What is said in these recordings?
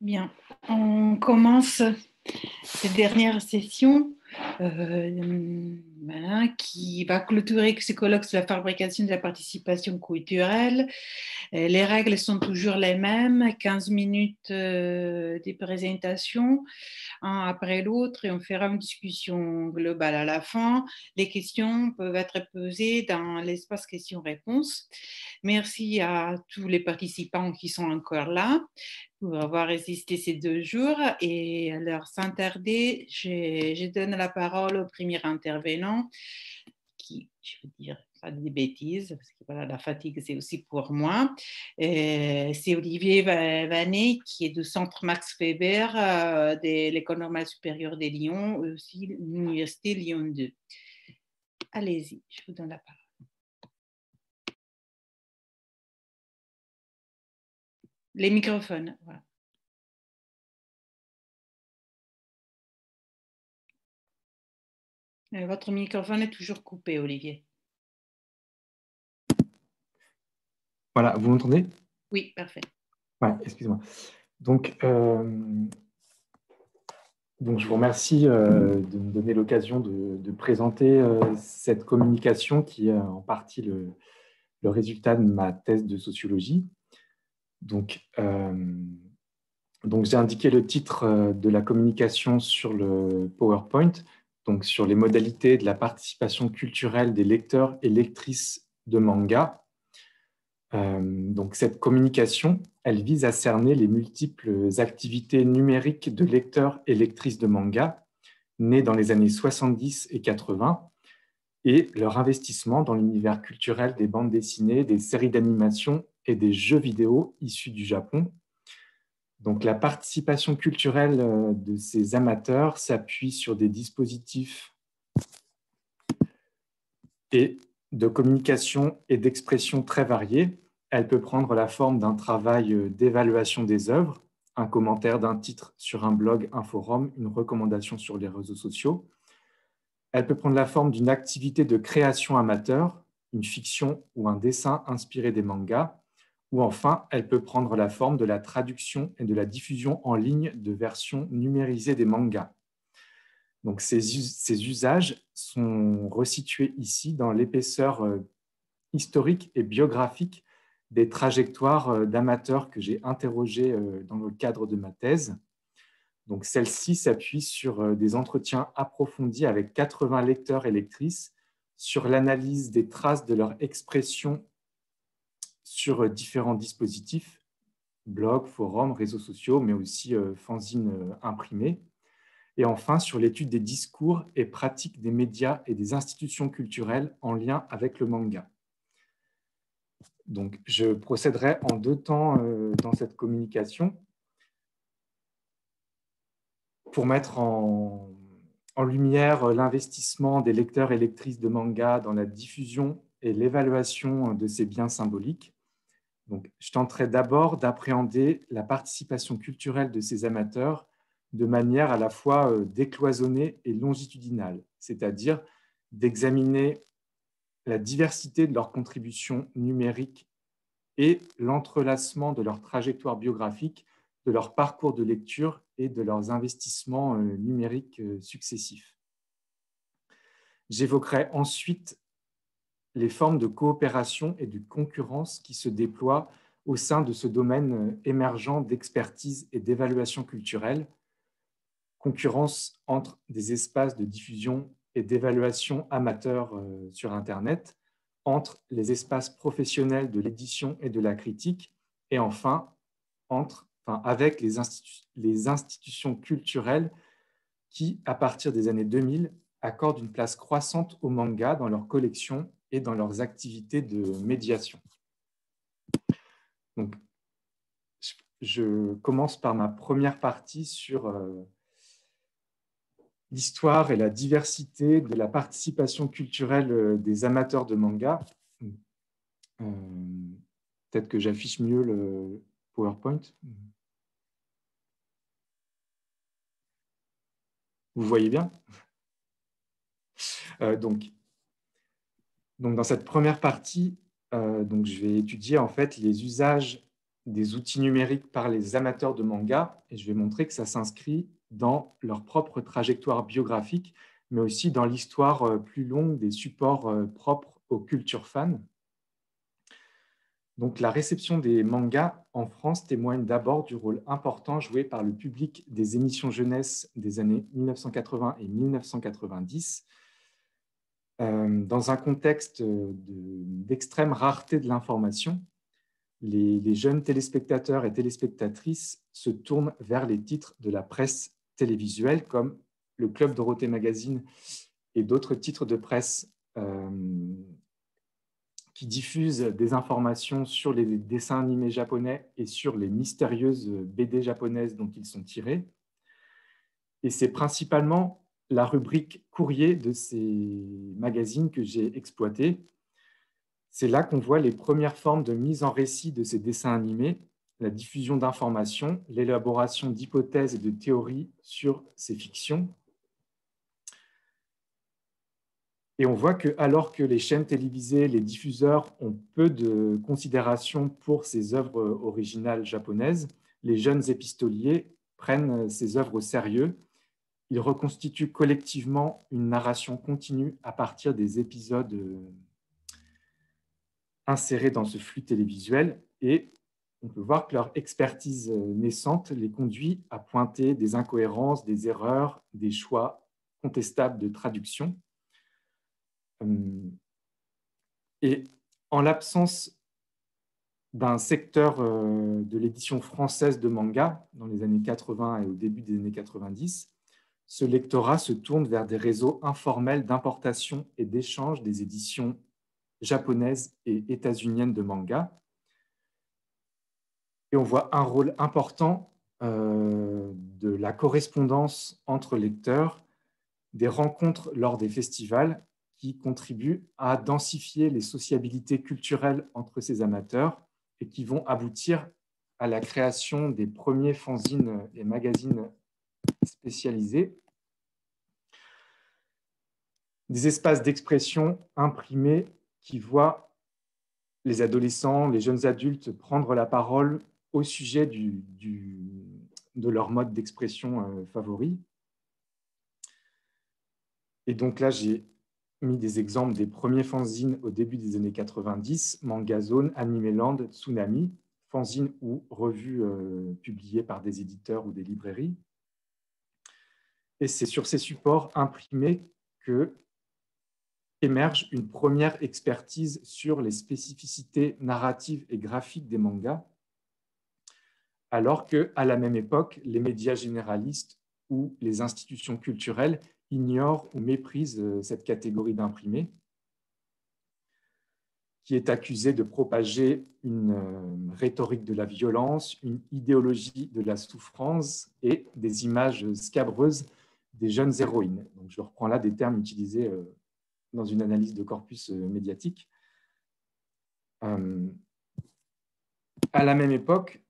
Bien, on commence cette dernière session qui va clôturer ce colloque sur la fabrication de la participation culturelle. Les règles sont toujours les mêmes, 15 minutes de présentation, un après l'autre, et on fera une discussion globale à la fin. Les questions peuvent être posées dans l'espace questions-réponses. Merci à tous les participants qui sont encore là pour avoir résisté ces 2 jours. Et alors, sans tarder, je donne la parole au premier intervenant qui, je veux dire, pas des bêtises, parce que voilà, la fatigue, c'est aussi pour moi. C'est Olivier Vanet, qui est du Centre Max Weber de l'École normale supérieure de Lyon, aussi l'Université Lyon 2. Allez-y, je vous donne la parole. Les microphones, voilà. Votre microphone est toujours coupé, Olivier. Voilà, vous m'entendez? Oui, parfait. Ouais, excusez-moi. Donc, je vous remercie de me donner l'occasion de présenter cette communication qui est en partie le résultat de ma thèse de sociologie. Donc j'ai indiqué le titre de la communication sur le PowerPoint, donc sur les modalités de la participation culturelle des lecteurs et lectrices de manga. Donc cette communication, elle vise à cerner les multiples activités numériques de lecteurs et lectrices de manga nés dans les années 70 et 80 et leur investissement dans l'univers culturel des bandes dessinées, des séries d'animation et des jeux vidéo issus du Japon. Donc la participation culturelle de ces amateurs s'appuie sur des dispositifs et de communication et d'expression très variés. Elle peut prendre la forme d'un travail d'évaluation des œuvres, un commentaire d'un titre sur un blog, un forum, une recommandation sur les réseaux sociaux. Elle peut prendre la forme d'une activité de création amateur, une fiction ou un dessin inspiré des mangas. Ou enfin, elle peut prendre la forme de la traduction et de la diffusion en ligne de versions numérisées des mangas. Donc, ces usages sont resitués ici dans l'épaisseur historique et biographique des trajectoires d'amateurs que j'ai interrogées dans le cadre de ma thèse. Donc, celle-ci s'appuie sur des entretiens approfondis avec 80 lecteurs et lectrices sur l'analyse des traces de leur expression sur différents dispositifs, blogs, forums, réseaux sociaux, mais aussi fanzines imprimés. Et enfin, sur l'étude des discours et pratiques des médias et des institutions culturelles en lien avec le manga. Donc, je procéderai en 2 temps dans cette communication pour mettre en lumière l'investissement des lecteurs et lectrices de manga dans la diffusion et l'évaluation de ces biens symboliques. Donc, je tenterai d'abord d'appréhender la participation culturelle de ces amateurs de manière à la fois décloisonnée et longitudinale, c'est-à-dire d'examiner la diversité de leurs contributions numériques et l'entrelacement de leur trajectoire biographique, de leur parcours de lecture et de leurs investissements numériques successifs. J'évoquerai ensuite les formes de coopération et de concurrence qui se déploient au sein de ce domaine émergent d'expertise et d'évaluation culturelle, concurrence entre des espaces de diffusion et d'évaluation amateurs sur Internet, entre les espaces professionnels de l'édition et de la critique, et enfin, avec les institutions culturelles qui, à partir des années 2000, accordent une place croissante au manga dans leurs collections et dans leurs activités de médiation. Donc, je commence par ma première partie sur l'histoire et la diversité de la participation culturelle des amateurs de manga. Peut-être que j'affiche mieux le PowerPoint. Vous voyez bien? Donc, dans cette première partie, je vais étudier en fait les usages des outils numériques par les amateurs de manga, et je vais montrer que ça s'inscrit dans leur propre trajectoire biographique, mais aussi dans l'histoire plus longue des supports propres aux cultures fans. Donc, la réception des mangas en France témoigne d'abord du rôle important joué par le public des émissions jeunesse des années 1980 et 1990, dans un contexte d'extrême rareté de l'information. Les jeunes téléspectateurs et téléspectatrices se tournent vers les titres de la presse télévisuelle comme le Club Dorothée Magazine et d'autres titres de presse qui diffusent des informations sur les dessins animés japonais et sur les mystérieuses BD japonaises dont ils sont tirés. Et c'est principalement la rubrique courrier de ces magazines que j'ai exploité. C'est là qu'on voit les premières formes de mise en récit de ces dessins animés, la diffusion d'informations, l'élaboration d'hypothèses et de théories sur ces fictions. Et on voit que, alors que les chaînes télévisées, les diffuseurs ont peu de considération pour ces œuvres originales japonaises, les jeunes épistoliers prennent ces œuvres au sérieux. Ils reconstituent collectivement une narration continue à partir des épisodes insérés dans ce flux télévisuel, et on peut voir que leur expertise naissante les conduit à pointer des incohérences, des erreurs, des choix contestables de traduction. Et en l'absence d'un secteur de l'édition française de manga dans les années 80 et au début des années 90, ce lectorat se tourne vers des réseaux informels d'importation et d'échange des éditions japonaises et états-uniennes de manga. Et on voit un rôle important de la correspondance entre lecteurs, des rencontres lors des festivals qui contribuent à densifier les sociabilités culturelles entre ces amateurs et qui vont aboutir à la création des premiers fanzines et magazines spécialisés, des espaces d'expression imprimés qui voient les adolescents, les jeunes adultes prendre la parole au sujet de leur mode d'expression favori. Et donc là, j'ai mis des exemples des premiers fanzines au début des années 90, Manga Zone, Animeland, Tsunami, fanzines ou revues publiées par des éditeurs ou des librairies. Et c'est sur ces supports imprimés que émerge une première expertise sur les spécificités narratives et graphiques des mangas, alors qu'à la même époque, les médias généralistes ou les institutions culturelles ignorent ou méprisent cette catégorie d'imprimés, qui est accusée de propager une rhétorique de la violence, une idéologie de la souffrance et des images scabreuses des jeunes héroïnes. Donc, je reprends là des termes utilisés dans une analyse de corpus médiatique. À la même époque,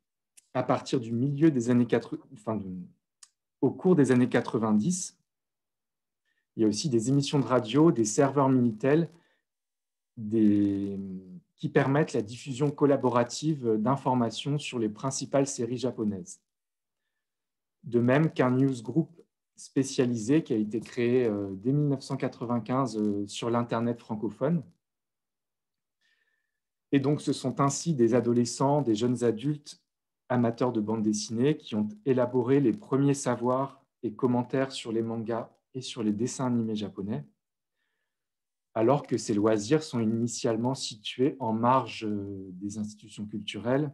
à partir du milieu des années 80, au cours des années 90, il y a aussi des émissions de radio, des serveurs Minitel, qui permettent la diffusion collaborative d'informations sur les principales séries japonaises. De même qu'un newsgroup spécialisé qui a été créé dès 1995 sur l'Internet francophone. Et donc, ce sont ainsi des adolescents, des jeunes adultes amateurs de bande dessinée qui ont élaboré les premiers savoirs et commentaires sur les mangas et sur les dessins animés japonais, alors que ces loisirs sont initialement situés en marge des institutions culturelles,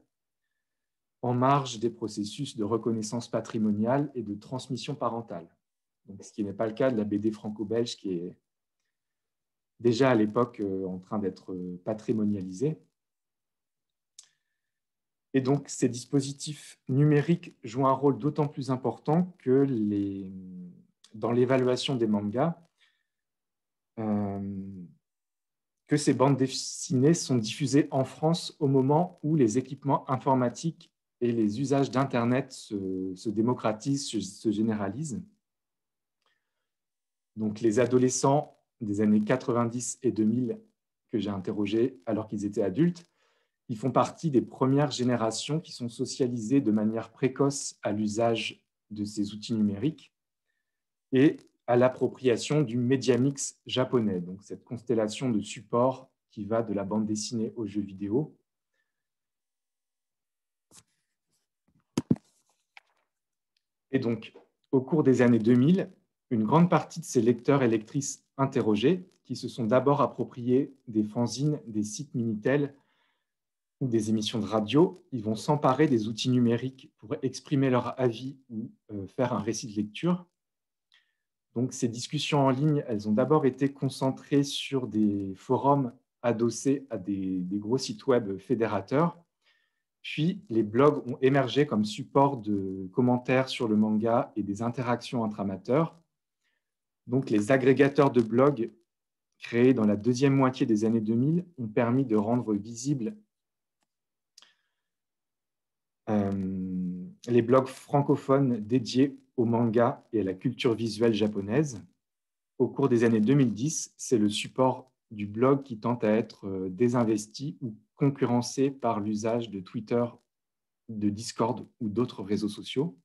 en marge des processus de reconnaissance patrimoniale et de transmission parentale. Donc, ce qui n'est pas le cas de la BD franco-belge qui est déjà à l'époque en train d'être patrimonialisée. Et donc, ces dispositifs numériques jouent un rôle d'autant plus important que dans l'évaluation des mangas, que ces bandes dessinées sont diffusées en France au moment où les équipements informatiques et les usages d'Internet se démocratisent, se généralisent. Donc, les adolescents des années 90 et 2000 que j'ai interrogés alors qu'ils étaient adultes, Ils font partie des premières générations qui sont socialisées de manière précoce à l'usage de ces outils numériques et à l'appropriation du média mix japonais, donc cette constellation de supports qui va de la bande dessinée aux jeux vidéo. Et donc, au cours des années 2000, une grande partie de ces lecteurs et lectrices interrogés, qui se sont d'abord appropriés des fanzines, des sites Minitel ou des émissions de radio, ils vont s'emparer des outils numériques pour exprimer leur avis ou faire un récit de lecture. Donc, ces discussions en ligne, elles ont d'abord été concentrées sur des forums adossés à des gros sites web fédérateurs. Puis, les blogs ont émergé comme support de commentaires sur le manga et des interactions entre amateurs. Donc, les agrégateurs de blogs créés dans la deuxième moitié des années 2000 ont permis de rendre visibles les blogs francophones dédiés au manga et à la culture visuelle japonaise. Au cours des années 2010, c'est le support du blog qui tente à être désinvesti ou concurrencé par l'usage de Twitter, de Discord ou d'autres réseaux sociaux.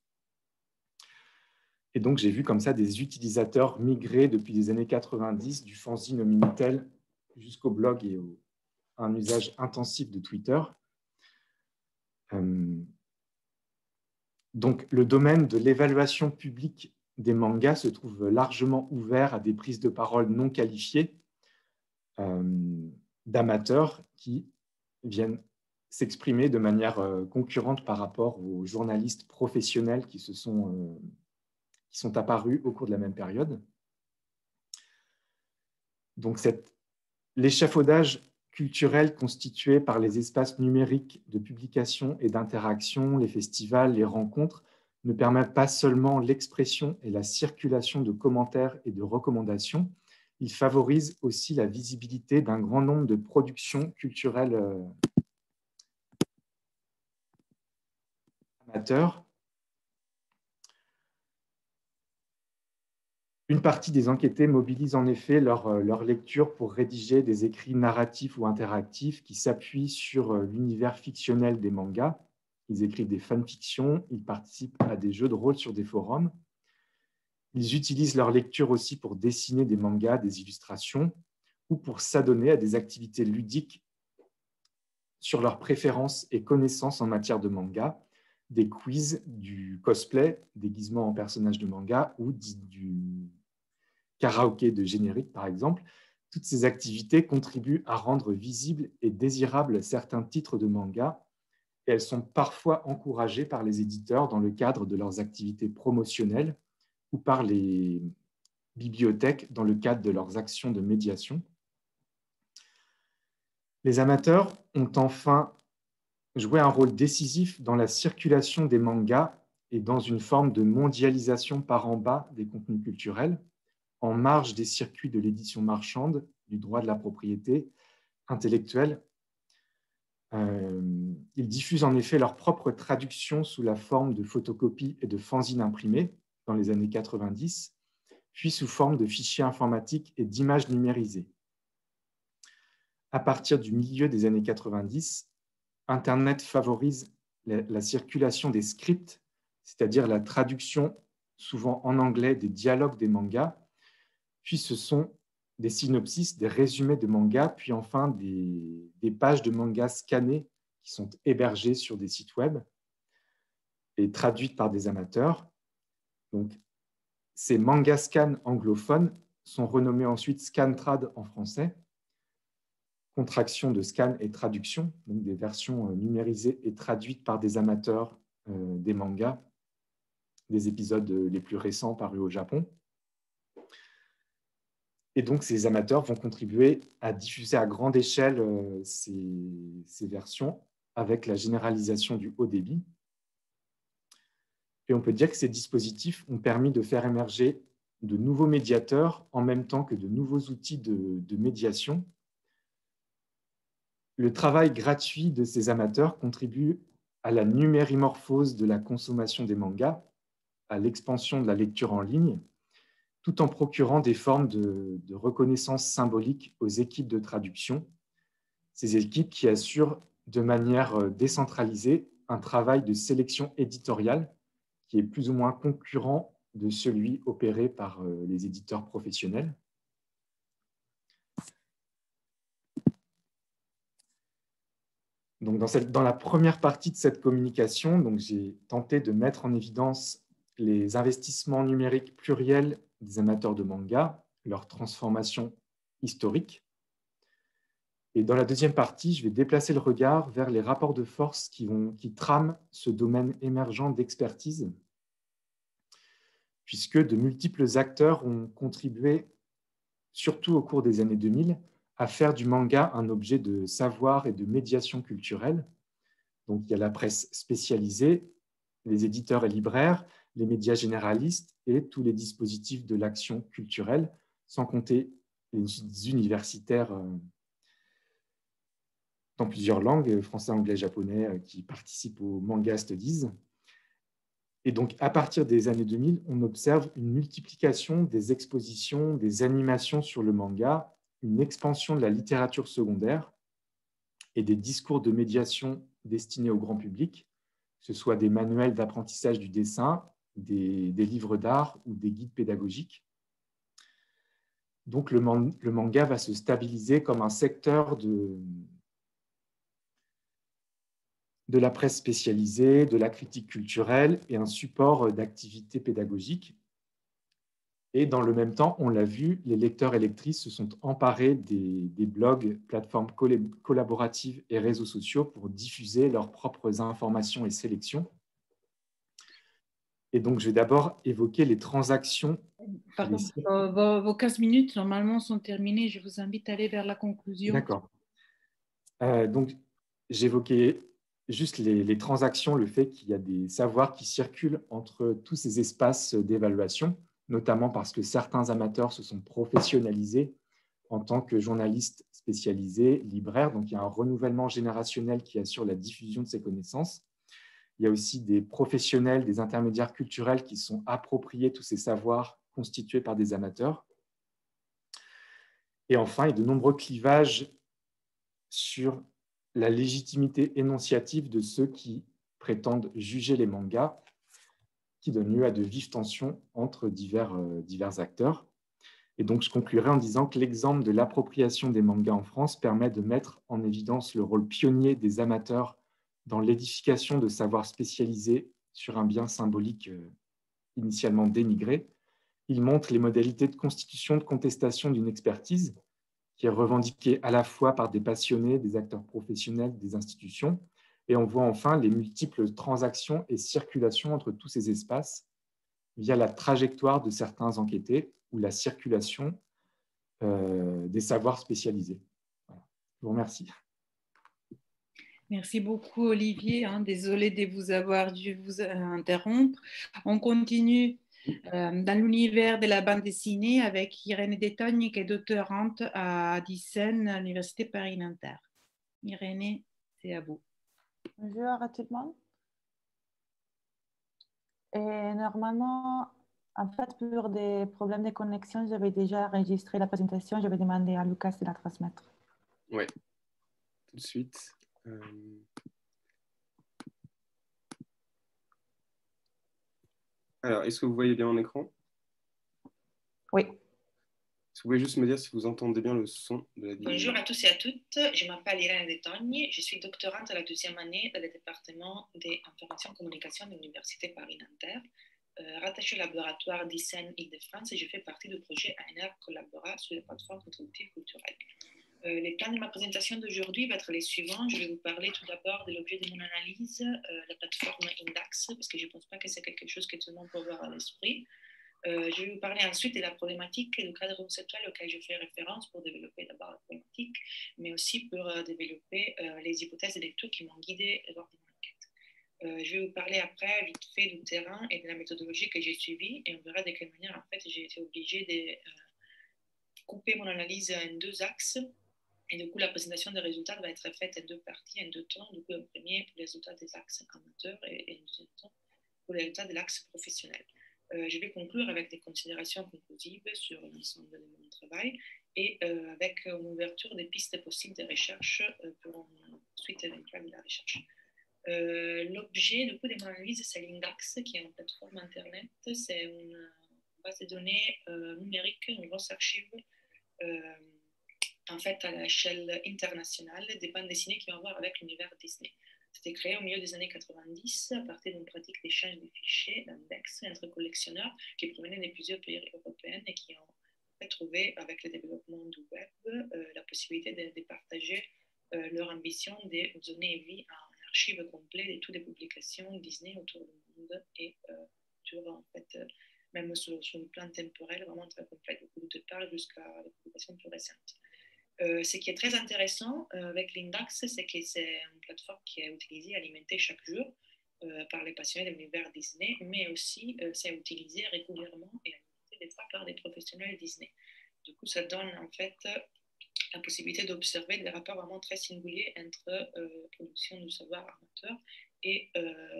Et donc, j'ai vu comme ça des utilisateurs migrer depuis les années 90 du fanzine au Minitel jusqu'au blog et à un usage intensif de Twitter. Donc, le domaine de l'évaluation publique des mangas se trouve largement ouvert à des prises de parole non qualifiées d'amateurs qui viennent s'exprimer de manière concurrente par rapport aux journalistes professionnels qui sont apparus au cours de la même période. Donc, l'échafaudage culturel constitué par les espaces numériques de publication et d'interaction, les festivals, les rencontres, ne permet pas seulement l'expression et la circulation de commentaires et de recommandations, il favorise aussi la visibilité d'un grand nombre de productions culturelles amateurs. Une partie des enquêtés mobilise en effet leur lecture pour rédiger des écrits narratifs ou interactifs qui s'appuient sur l'univers fictionnel des mangas. Ils écrivent des fanfictions, ils participent à des jeux de rôle sur des forums. Ils utilisent leur lecture aussi pour dessiner des mangas, des illustrations, ou pour s'adonner à des activités ludiques sur leurs préférences et connaissances en matière de manga, des quiz, du cosplay, déguisement en personnage de manga ou du karaoké de générique, par exemple. Toutes ces activités contribuent à rendre visibles et désirables certains titres de manga et elles sont parfois encouragées par les éditeurs dans le cadre de leurs activités promotionnelles ou par les bibliothèques dans le cadre de leurs actions de médiation. Les amateurs ont enfin joué un rôle décisif dans la circulation des mangas et dans une forme de mondialisation par en bas des contenus culturels, en marge des circuits de l'édition marchande, du droit de la propriété intellectuelle. Ils diffusent en effet leur propre traduction sous la forme de photocopies et de fanzines imprimées dans les années 90, puis sous forme de fichiers informatiques et d'images numérisées. À partir du milieu des années 90, Internet favorise la circulation des scripts, c'est-à-dire la traduction souvent en anglais des dialogues des mangas, puis ce sont des synopsis, des résumés de mangas, puis enfin des pages de mangas scannées qui sont hébergées sur des sites web et traduites par des amateurs. Donc, ces mangas scan anglophones sont renommés ensuite Scantrad en français, contraction de scan et traduction, donc des versions numérisées et traduites par des amateurs des mangas, des épisodes les plus récents parus au Japon. Et donc, ces amateurs vont contribuer à diffuser à grande échelle ces versions avec la généralisation du haut débit. Et on peut dire que ces dispositifs ont permis de faire émerger de nouveaux médiateurs en même temps que de nouveaux outils de médiation. Le travail gratuit de ces amateurs contribue à la numérimorphose de la consommation des mangas, à l'expansion de la lecture en ligne, tout en procurant des formes de reconnaissance symbolique aux équipes de traduction, ces équipes qui assurent de manière décentralisée un travail de sélection éditoriale qui est plus ou moins concurrent de celui opéré par les éditeurs professionnels. Donc dans la première partie de cette communication, j'ai tenté de mettre en évidence les investissements numériques pluriels des amateurs de manga, leur transformation historique. Et dans la deuxième partie, je vais déplacer le regard vers les rapports de force qui trament ce domaine émergent d'expertise, puisque de multiples acteurs ont contribué, surtout au cours des années 2000, à faire du manga un objet de savoir et de médiation culturelle. Donc, il y a la presse spécialisée, les éditeurs et libraires, les médias généralistes et tous les dispositifs de l'action culturelle, sans compter les universitaires dans plusieurs langues, français, anglais, japonais, qui participent aux Manga Studies. Et donc, à partir des années 2000, on observe une multiplication des expositions, des animations sur le manga, une expansion de la littérature secondaire et des discours de médiation destinés au grand public, que ce soit des manuels d'apprentissage du dessin, des livres d'art ou des guides pédagogiques. Donc, le manga va se stabiliser comme un secteur de la presse spécialisée, de la critique culturelle et un support d'activité pédagogique. Et dans le même temps, on l'a vu, les lecteurs et lectrices se sont emparés des blogs, plateformes collaboratives et réseaux sociaux pour diffuser leurs propres informations et sélections. Et donc, je vais d'abord évoquer les transactions. Pardon, vos 15 minutes normalement sont terminées. Je vous invite à aller vers la conclusion. D'accord. Donc, j'évoquais juste les transactions, le fait qu'il y a des savoirs qui circulent entre tous ces espaces d'évaluation, notamment parce que certains amateurs se sont professionnalisés en tant que journalistes spécialisés, libraires. Donc, il y a un renouvellement générationnel qui assure la diffusion de ces connaissances. Il y a aussi des professionnels, des intermédiaires culturels qui sont appropriés tous ces savoirs constitués par des amateurs. Et enfin, il y a de nombreux clivages sur la légitimité énonciative de ceux qui prétendent juger les mangas, qui donne lieu à de vives tensions entre divers acteurs. Et donc, je conclurai en disant que l'exemple de l'appropriation des mangas en France permet de mettre en évidence le rôle pionnier des amateurs dans l'édification de savoirs spécialisés sur un bien symbolique initialement dénigré. Il montre les modalités de constitution, de contestation d'une expertise qui est revendiquée à la fois par des passionnés, des acteurs professionnels, des institutions. Et on voit enfin les multiples transactions et circulations entre tous ces espaces via la trajectoire de certains enquêtés ou la circulation des savoirs spécialisés. Voilà. Je vous remercie. Merci beaucoup, Olivier. Désolée de vous avoir dû vous interrompre. On continue dans l'univers de la bande dessinée avec Irène Detogne, qui est doctorante à Addison, à l'Université Paris-Nanterre. Irène, c'est à vous. Bonjour à tout le monde. Et normalement, en fait, pour des problèmes de connexion, j'avais déjà enregistré la présentation. Je vais demander à Lucas de la transmettre. Oui, tout de suite. Alors, est-ce que vous voyez bien mon écran? Oui. Est-ce que vous pouvez juste me dire si vous entendez bien le son de la vidéo? Bonjour à tous et à toutes, je m'appelle Irène Detogne, je suis doctorante à la deuxième année dans le département des informations et communications de l'Université Paris-Nanterre, rattachée au laboratoire d'ICEN Île-de-France et je fais partie du projet ANR Collabora sur les plateformes contributives culturelles. Les plans de ma présentation d'aujourd'hui vont être les suivants. Je vais vous parler tout d'abord de l'objet de mon analyse, la plateforme Indax, parce que je ne pense pas que c'est quelque chose que tout le monde peut avoir à l'esprit. Je vais vous parler ensuite de la problématique et du cadre conceptuel auquel je fais référence pour développer d'abord la problématique, mais aussi pour développer les hypothèses de lecture qui m'ont guidée lors de mon enquête. Je vais vous parler après vite fait du terrain et de la méthodologie que j'ai suivie et on verra de quelle manière en fait j'ai été obligée de couper mon analyse en deux axes. Et du coup, la présentation des résultats va être faite en deux parties, en deux temps. Du coup, un premier pour les résultats des axes amateurs et un deuxième temps pour les résultats de l'axe professionnel. Je vais conclure avec des considérations conclusives sur l'ensemble de mon travail et avec une ouverture des pistes possibles de recherche pour suite éventuelle de la recherche. L'objet du coup de mon analyse, c'est l'Indax, qui est une plateforme internet. C'est une base de données numérique, une grosse archive en fait à l'échelle internationale des bandes dessinées qui ont à voir avec l'univers Disney. C'était créé au milieu des années 90 à partir d'une pratique d'échange de fichiers d'index entre collectionneurs qui provenaient de plusieurs pays européens et qui ont trouvé avec le développement du web la possibilité de partager leur ambition de donner vie à un archive complet de toutes les publications Disney autour du monde et en fait, même sur le plan temporel, vraiment très complet, du départ jusqu'à la publication plus récente. Ce qui est très intéressant avec l'Indax, c'est que c'est une plateforme qui est utilisée, alimentée chaque jour par les passionnés de l'univers Disney, mais aussi c'est utilisé régulièrement et alimenté des fois par des professionnels Disney. Du coup, ça donne en fait la possibilité d'observer des rapports vraiment très singuliers entre production du savoir amateur et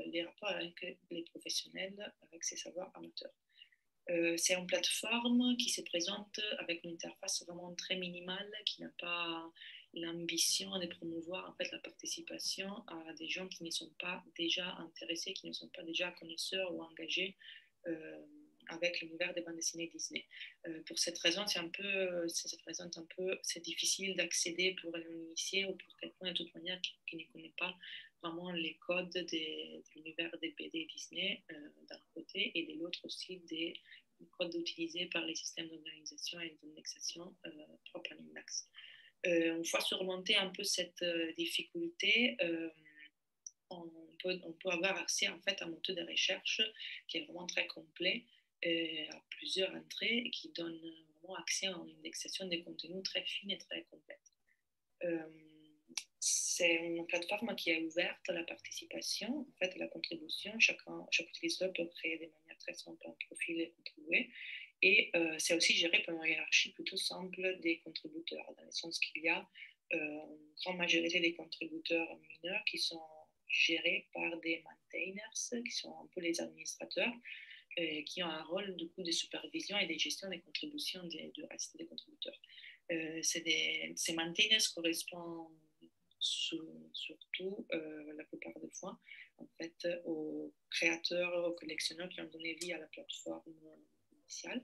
les rapports avec les professionnels avec ces savoirs amateurs. C'est une plateforme qui se présente avec une interface vraiment très minimale, qui n'a pas l'ambition de promouvoir en fait, la participation à des gens qui ne sont pas déjà intéressés, qui ne sont pas déjà connaisseurs ou engagés avec l'univers des bandes dessinées Disney. Pour cette raison, c'est difficile d'accéder pour un initié ou pour quelqu'un de toute manière qui ne connaît pas vraiment les codes de l'univers des BD Disney d'un côté et de l'autre aussi des codes utilisés par les systèmes d'organisation et d'indexation propres à l'Indax. Une fois surmonté un peu cette difficulté, on peut avoir accès en fait à un moteur de recherche qui est vraiment très complet à plusieurs entrées et qui donne vraiment accès à une indexation des contenus très fine et très complète. C'est une plateforme qui est ouverte à la participation, en fait, à la contribution. Chaque utilisateur peut créer de manière très simple un profil et contribuer. Et c'est aussi géré par une hiérarchie plutôt simple des contributeurs, dans le sens qu'il y a une grande majorité des contributeurs mineurs qui sont gérés par des maintainers, qui sont un peu les administrateurs, qui ont un rôle du coup de supervision et de gestion des contributions du reste des contributeurs. Ces maintainers correspondent surtout la plupart des fois en fait aux créateurs, aux collectionneurs qui ont donné vie à la plateforme initiale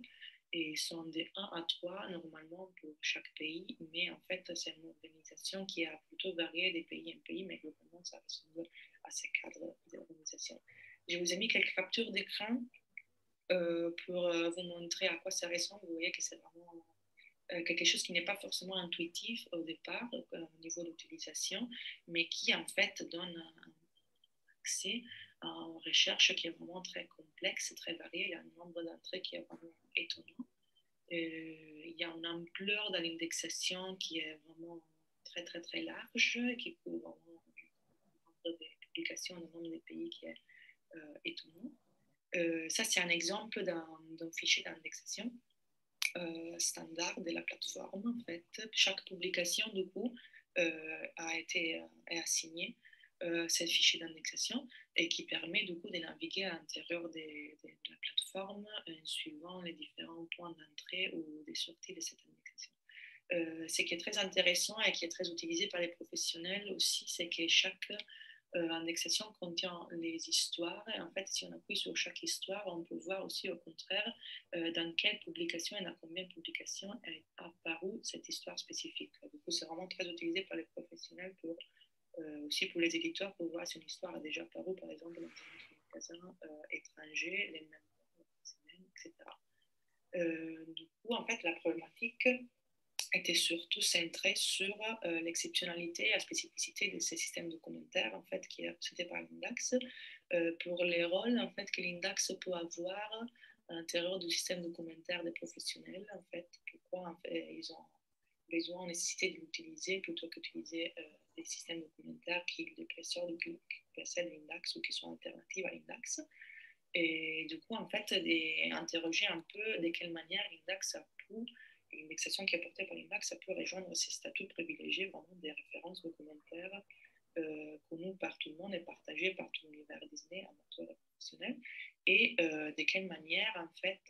et sont de 1 à 3 normalement pour chaque pays, mais en fait c'est une organisation qui a plutôt varié des pays en pays, mais globalement ça ressemble à ces cadres d'organisation. Je vous ai mis quelques captures d'écran pour vous montrer à quoi ça ressemble. Vous voyez que c'est vraiment quelque chose qui n'est pas forcément intuitif au départ au niveau d'utilisation, mais qui en fait donne un accès à une recherche qui est vraiment très complexe, très variée. Il y a un nombre d'entrées qui est vraiment étonnant. Il y a une ampleur dans l'indexation qui est vraiment très très très large, qui couvre vraiment un nombre de publications dans le nombre de pays qui est étonnant. Ça, c'est un exemple d'un fichier d'indexation standard de la plateforme. En fait, chaque publication, du coup, est assignée ce fichier d'indexation et qui permet, du coup, de naviguer à l'intérieur de la plateforme suivant les différents points d'entrée ou de sortie de cette indexation. Ce qui est très intéressant et qui est très utilisé par les professionnels aussi, c'est que chaque indexation contient les histoires. Et en fait, si on appuie sur chaque histoire, on peut voir aussi au contraire dans quelle publication et dans combien de publications est apparue cette histoire spécifique. Du coup, c'est vraiment très utilisé par les professionnels aussi pour les éditeurs pour voir si une histoire a déjà apparu, par exemple, dans un magasin étranger, les mêmes, etc. Du coup, en fait, la problématique était surtout centrée sur l'exceptionnalité et la spécificité de ces systèmes de commentaires en fait, qui est représentée par l'Indax, pour les rôles en fait, que l'Indax peut avoir à l'intérieur du système de commentaires des professionnels. En fait, pourquoi en fait, ils ont besoin, nécessité de l'utiliser plutôt qu'utiliser des systèmes de commentaires qui les précèdent l'Indax ou qui sont alternatives à l'Indax. Et du coup, en fait, d'interroger un peu de quelle manière l'Indax a pu l'indexation qui est portée par l'Indax, ça peut rejoindre ces statuts privilégiés, vraiment des références documentaires connues par tout le monde et partagées par tout l'univers Disney, amateur et professionnel, et de quelle manière, en fait,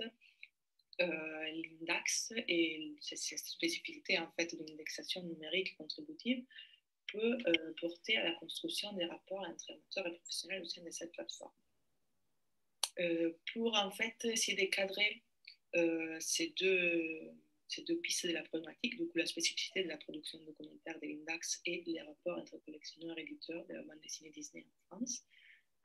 l'Indax et cette spécificité en fait, de l'indexation numérique contributive peut porter à la construction des rapports entre amateurs et professionnels au sein de cette plateforme. Pour en fait essayer de cadrer ces deux pistes de la problématique, du coup la spécificité de la production documentaire de l'Indax et les rapports entre collectionneurs et éditeurs de la bande dessinée Disney en France,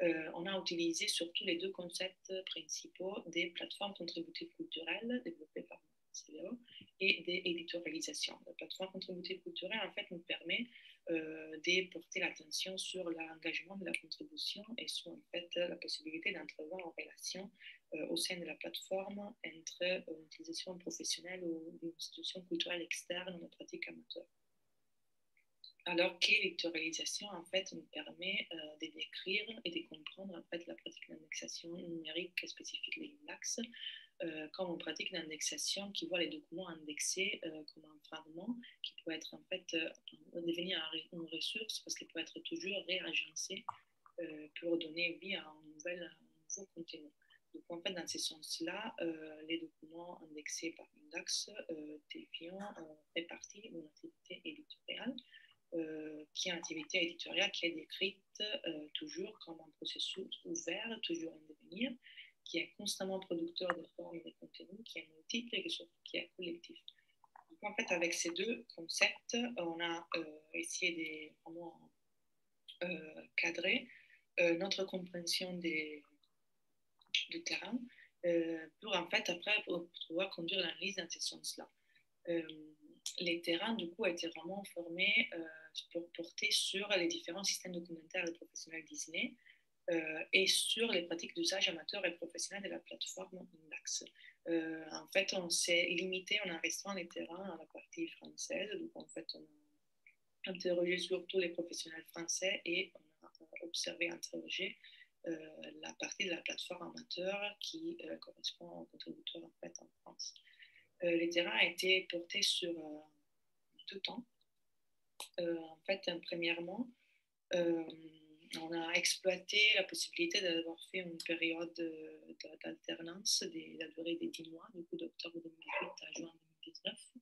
on a utilisé surtout les deux concepts principaux des plateformes contributives culturelles développées par CVO et des éditorialisations. La plateforme contributive culturelle en fait nous permet de porter l'attention sur l'engagement de la contribution et sur en fait la possibilité d'entrevoir en relation au sein de la plateforme entre une utilisation professionnelle ou une institution culturelle externe aux pratiques amateurs. Alors que l'éditorialisation en fait nous permet de décrire et de comprendre en fait la pratique d'indexation numérique spécifique de l'Indax comme une pratique d'indexation qui voit les documents indexés comme un fragment qui peut être en fait devenir une ressource parce qu'il peut être toujours réagencé pour donner vie à un nouveau contenu. Donc en fait dans ce sens-là, les documents indexés par l'Indax deviennent fait partie d'une activité éditoriale qui est une activité éditoriale qui est décrite toujours comme un processus ouvert, toujours en devenir, qui est constamment producteur de formes et de contenus, qui est multiple et qui est collectif. Donc, en fait, avec ces deux concepts, on a essayé de vraiment cadrer notre compréhension du terrain pour, en fait, après, pour pouvoir conduire l'analyse dans ce sens-là. Les terrains, du coup, étaient vraiment formés pour porter sur les différents systèmes documentaires de professionnels Disney et sur les pratiques d'usage amateur et professionnel de la plateforme Indax. En fait, on s'est limité en restreint les terrains à la partie française. Donc, en fait, on a interrogé surtout les professionnels français et on a observé, interrogé la partie de la plateforme amateur qui correspond aux contributeurs en fait en France. Les terrains a été portés sur deux temps. En fait, premièrement, on a exploité la possibilité d'avoir fait une période d'alternance de la durée des 10 mois, du coup d'octobre 2018 à juin 2019,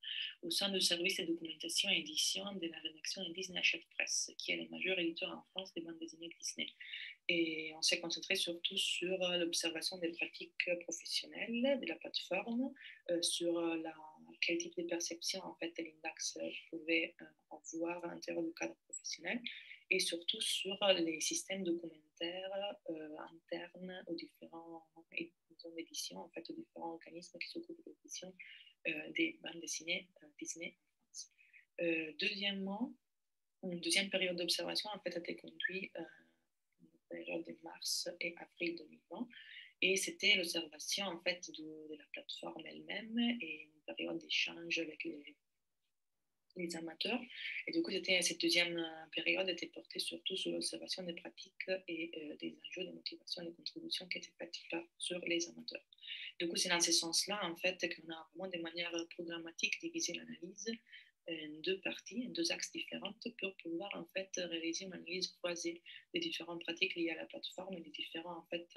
au sein du service de documentation et édition de la rédaction de Disney Hachette Presse, qui est le majeur éditeur en France des bandes dessinées Disney. Et on s'est concentré surtout sur l'observation des pratiques professionnelles de la plateforme, sur quel type de perception en fait l'Indax pouvait avoir à l'intérieur du cadre professionnel, et surtout sur les systèmes documentaires internes aux différents maisons d'édition, en fait aux différents organismes qui s'occupent de l'édition des bandes dessinées Disney en France. Deuxièmement, une deuxième période d'observation en fait a été conduite période de mars et avril 2020, et c'était l'observation en fait de la plateforme elle-même et une période d'échange avec les amateurs. Et du coup, cette deuxième période était portée surtout sur l'observation des pratiques et des enjeux de motivation et de contribution qui étaient faites sur les amateurs. Du coup, c'est dans ce sens-là en fait qu'on a vraiment de manière programmatique divisé l'analyse en deux parties, en deux axes différents pour pouvoir en fait réaliser une analyse croisée des différentes pratiques liées à la plateforme et des différentes en fait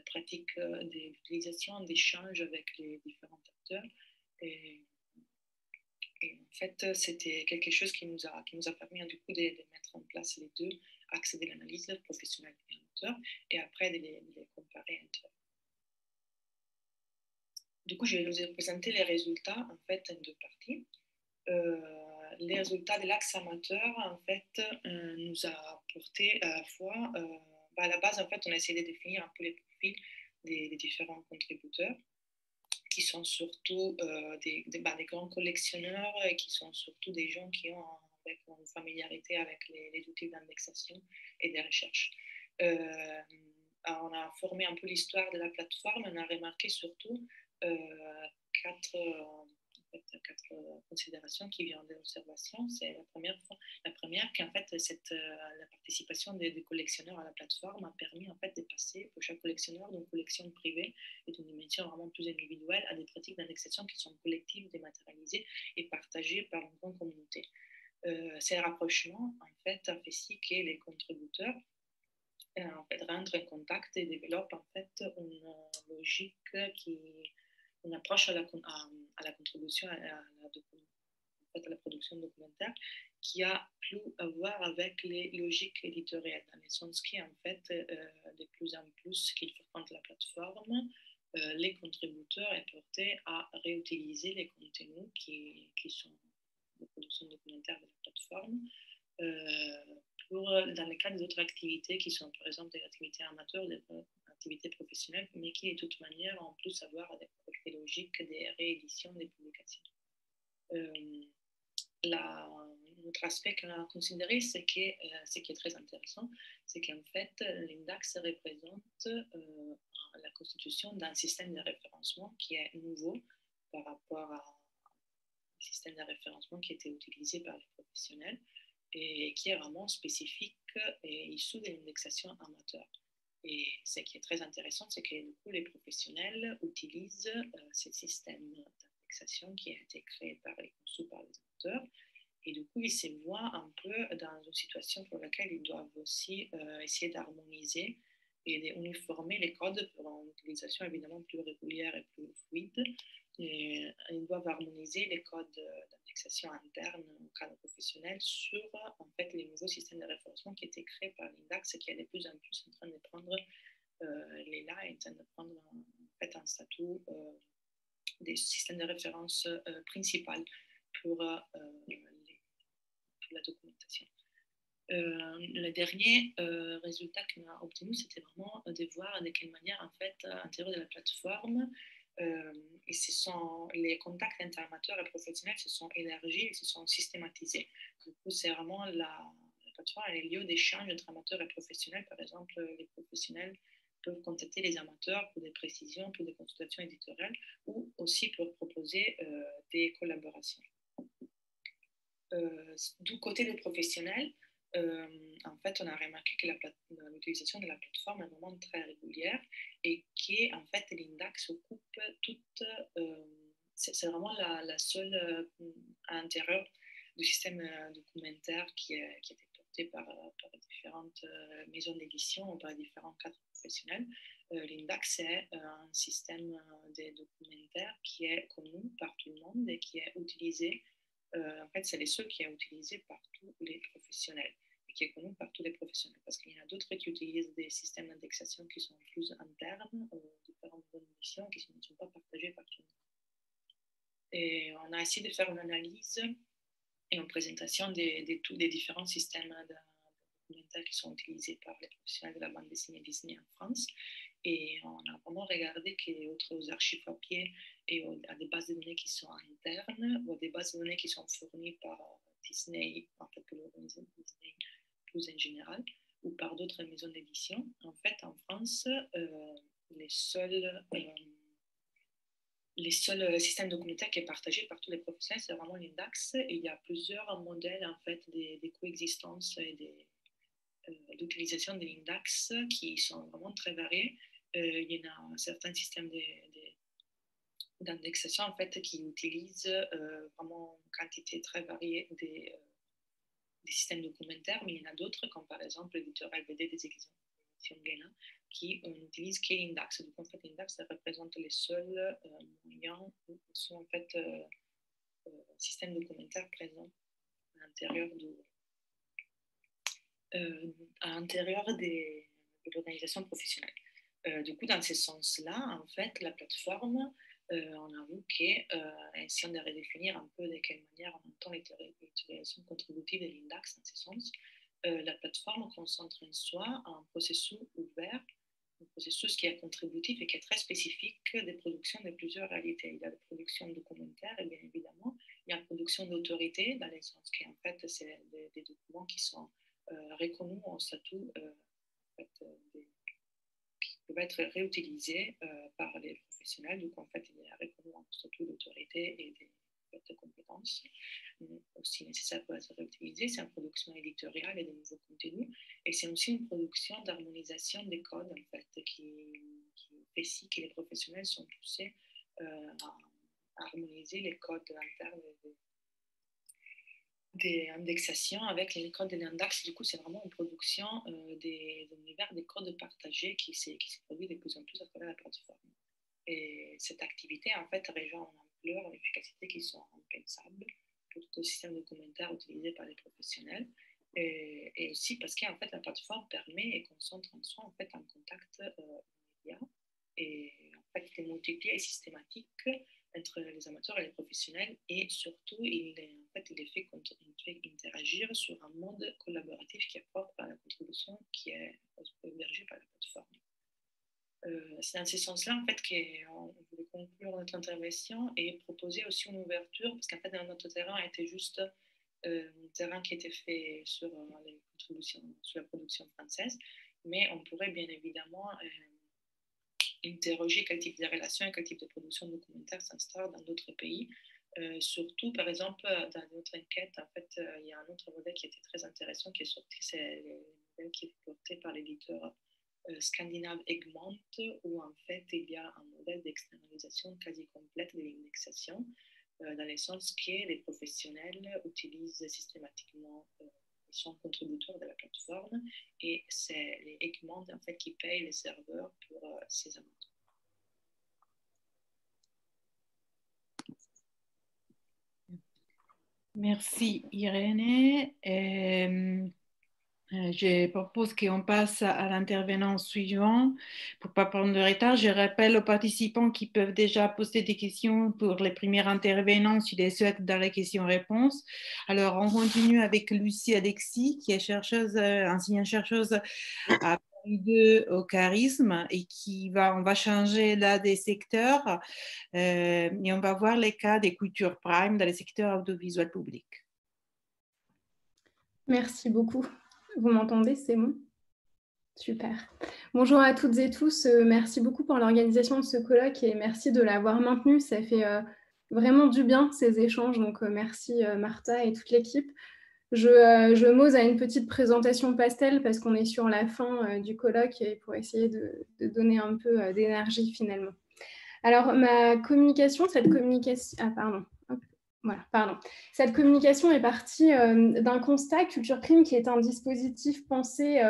pratiques d'utilisation, d'échange avec les différents acteurs. Et en fait, c'était quelque chose qui nous a permis du coup de mettre en place les deux axes de l'analyse professionnelle et amateur, et après de les comparer entre eux. Du coup, je vais vous présenter les résultats en fait en deux parties. Les résultats de l'axe amateur en fait nous a apporté à la fois à la base en fait on a essayé de définir un peu les profils des différents contributeurs qui sont surtout des grands collectionneurs et qui sont surtout des gens qui ont une familiarité avec les outils d'indexation et de recherche. On a formé un peu l'histoire de la plateforme, on a remarqué surtout quatre considérations qui viennent de l'observation. C'est la première qu'en fait la participation des collectionneurs à la plateforme a permis en fait de passer pour chaque collectionneur d'une collection privée et d'une dimension vraiment plus individuelle à des pratiques d'indexation qui sont collectives, dématérialisées et partagées par une grande communauté. Ces rapprochements en fait a fait si que les contributeurs en fait rentrent en contact et développent en fait une logique une approche à la contribution, à la fait, à la production documentaire qui a plus à voir avec les logiques éditoriales, dans le sens qu'en fait, de plus en plus qu'ils fréquentent la plateforme, les contributeurs sont portés à réutiliser les contenus qui sont de production documentaire de la plateforme dans le cas d'autres activités qui sont par exemple des activités amateurs, des activités professionnelles, mais qui de toute manière ont plus à voir avec les logiques des rééditions des publications. Notre aspect qu'on a considéré, c'est que ce qui est très intéressant, c'est qu'en fait, l'index représente la constitution d'un système de référencement qui est nouveau par rapport à un système de référencement qui était utilisé par les professionnels et qui est vraiment spécifique et issu de l'indexation amateur. Et ce qui est très intéressant, c'est que du coup, les professionnels utilisent ce système d'indexation qui a été créé et conçu par les amateurs. Et du coup, ils se voient un peu dans une situation pour laquelle ils doivent aussi essayer d'harmoniser et d'uniformer les codes pour une utilisation évidemment plus régulière et plus fluide. Et ils doivent harmoniser les codes d'indexation interne au cadre professionnel sur en fait, les nouveaux systèmes de référencement qui étaient créés par l'Index et qui est de plus en plus en train de prendre en train de prendre en fait, un statut des systèmes de référence principal pour la documentation. Le dernier résultat qu'on a obtenu, c'était vraiment de voir de quelle manière, en fait, à l'intérieur de la plateforme, et les contacts interamateurs et professionnels se sont élargis et se sont systématisés. Du coup, c'est vraiment la plateforme est lieu d'échange entre amateurs et professionnels. Par exemple, les professionnels peuvent contacter les amateurs pour des précisions, pour des consultations éditoriales ou aussi pour proposer des collaborations. Du côté des professionnels, en fait, on a remarqué que l'utilisation de la plateforme est vraiment très régulière et que, en fait, l'Index occupe toute. C'est vraiment la seule à l'intérieur du système documentaire qui a été porté par différentes maisons d'édition ou par différents cadres professionnels. L'Index, c'est un système de documentaire qui est connu par tout le monde et qui est utilisé. En fait, c'est les seuls qui est utilisé par tous les professionnels et qui est connu par tous les professionnels parce qu'il y en a d'autres qui utilisent des systèmes d'indexation qui sont plus internes différentes émissions qui ne sont pas partagées par tout le monde. Et on a essayé de faire une analyse et une présentation de tous les différents systèmes documentaires qui sont utilisés par les professionnels de la bande dessinée Disney en France. Et on a vraiment regardé aux archives papier et à des bases de données qui sont internes ou à des bases de données qui sont fournies par Disney, en fait, pour l'organisation Disney plus en général, ou par d'autres maisons d'édition. En fait, en France, les seuls systèmes documentaires qui est partagé par tous les professionnels, c'est vraiment l'Index. Et il y a plusieurs modèles, en fait, des coexistences et d'utilisation de l'Index qui sont vraiment très variés. Il y en a certains systèmes d'indexation en fait, qui utilisent vraiment une quantité très variée des systèmes documentaires, mais il y en a d'autres, comme par exemple l'éditeur LBD des éditions Glénat, qui n'utilisent que l'index. Donc en fait, l'index représente les seuls moyens où sont en fait systèmes documentaires présents à l'intérieur de l'organisation professionnelle. Du coup, dans ce sens-là, en fait, la plateforme, on avoue qu'essayant de redéfinir un peu de quelle manière on entend l'utilisation contributive de l'index dans ce sens, la plateforme concentre en soi un processus ouvert, un processus qui est contributif et qui est très spécifique des productions de plusieurs réalités. Il y a la production documentaire, et bien évidemment, il y a la production d'autorité, dans le sens qu'en fait, c'est des documents qui sont reconnus en statut qui peuvent être réutilisés par les professionnels. Donc, en fait, il y a reconnu un statut d'autorité et des compétences aussi nécessaires pour être réutilisés. C'est une production éditoriale et de nouveaux contenus. Et c'est aussi une production d'harmonisation des codes, en fait, qui fait si que les professionnels sont poussés à harmoniser les codes internes des indexations avec les codes de l'index. Du coup, c'est vraiment une production des univers, des codes partagés qui se produit de plus en plus à travers la plateforme. Et cette activité, en fait, rejoint en ampleur l'efficacité qui sont impensables pour tout le système de commentaires utilisé par les professionnels. Et aussi parce qu'en fait, la plateforme permet et concentre en soi en fait, un contact immédiat et en fait, multiplié et systématique entre les amateurs et les professionnels. Et surtout, il les fait interagir sur un mode collaboratif qui apporte par la contribution qui est hébergée par la plateforme. C'est dans ce sens-là en fait qu'on voulait conclure notre intervention et proposer aussi une ouverture, parce qu'en fait, dans notre terrain était juste un terrain qui était fait sur les contributions, sur la production française, mais on pourrait bien évidemment interroger quel type de relations et quel type de production documentaire s'installe dans d'autres pays. Surtout, par exemple, dans notre enquête, en fait, il y a un autre modèle qui était très intéressant qui est sorti, c'est le modèle qui est porté par l'éditeur scandinave Egmont, où en fait il y a un modèle d'externalisation quasi complète de l'indexation, dans le sens que les professionnels utilisent systématiquement ils sont contributeurs de la plateforme et c'est les Egmont en fait qui payent les serveurs pour ces amateurs. Merci Irène. Je propose qu'on passe à l'intervenant suivant pour ne pas prendre de retard. Je rappelle aux participants qui peuvent déjà poser des questions pour les premiers intervenants s'ils souhaitent dans les questions-réponses. Alors, on continue avec Lucie Alexis, qui est chercheuse, ancienne chercheuse à Paris 2 au charisme et on va changer là des secteurs et on va voir les cas des cultures prime dans les secteurs audiovisuels publics. Merci beaucoup. Vous m'entendez, c'est bon? Super. Bonjour à toutes et tous. Merci beaucoup pour l'organisation de ce colloque et merci de l'avoir maintenu. Ça fait vraiment du bien, ces échanges. Donc, merci Martha et toute l'équipe. Je m'ose à une petite présentation pastel parce qu'on est sur la fin du colloque et pour essayer de donner un peu d'énergie finalement. Alors, ma communication, cette communication... Ah, pardon. Voilà, pardon. Cette communication est partie d'un constat Culture Prime qui est un dispositif pensé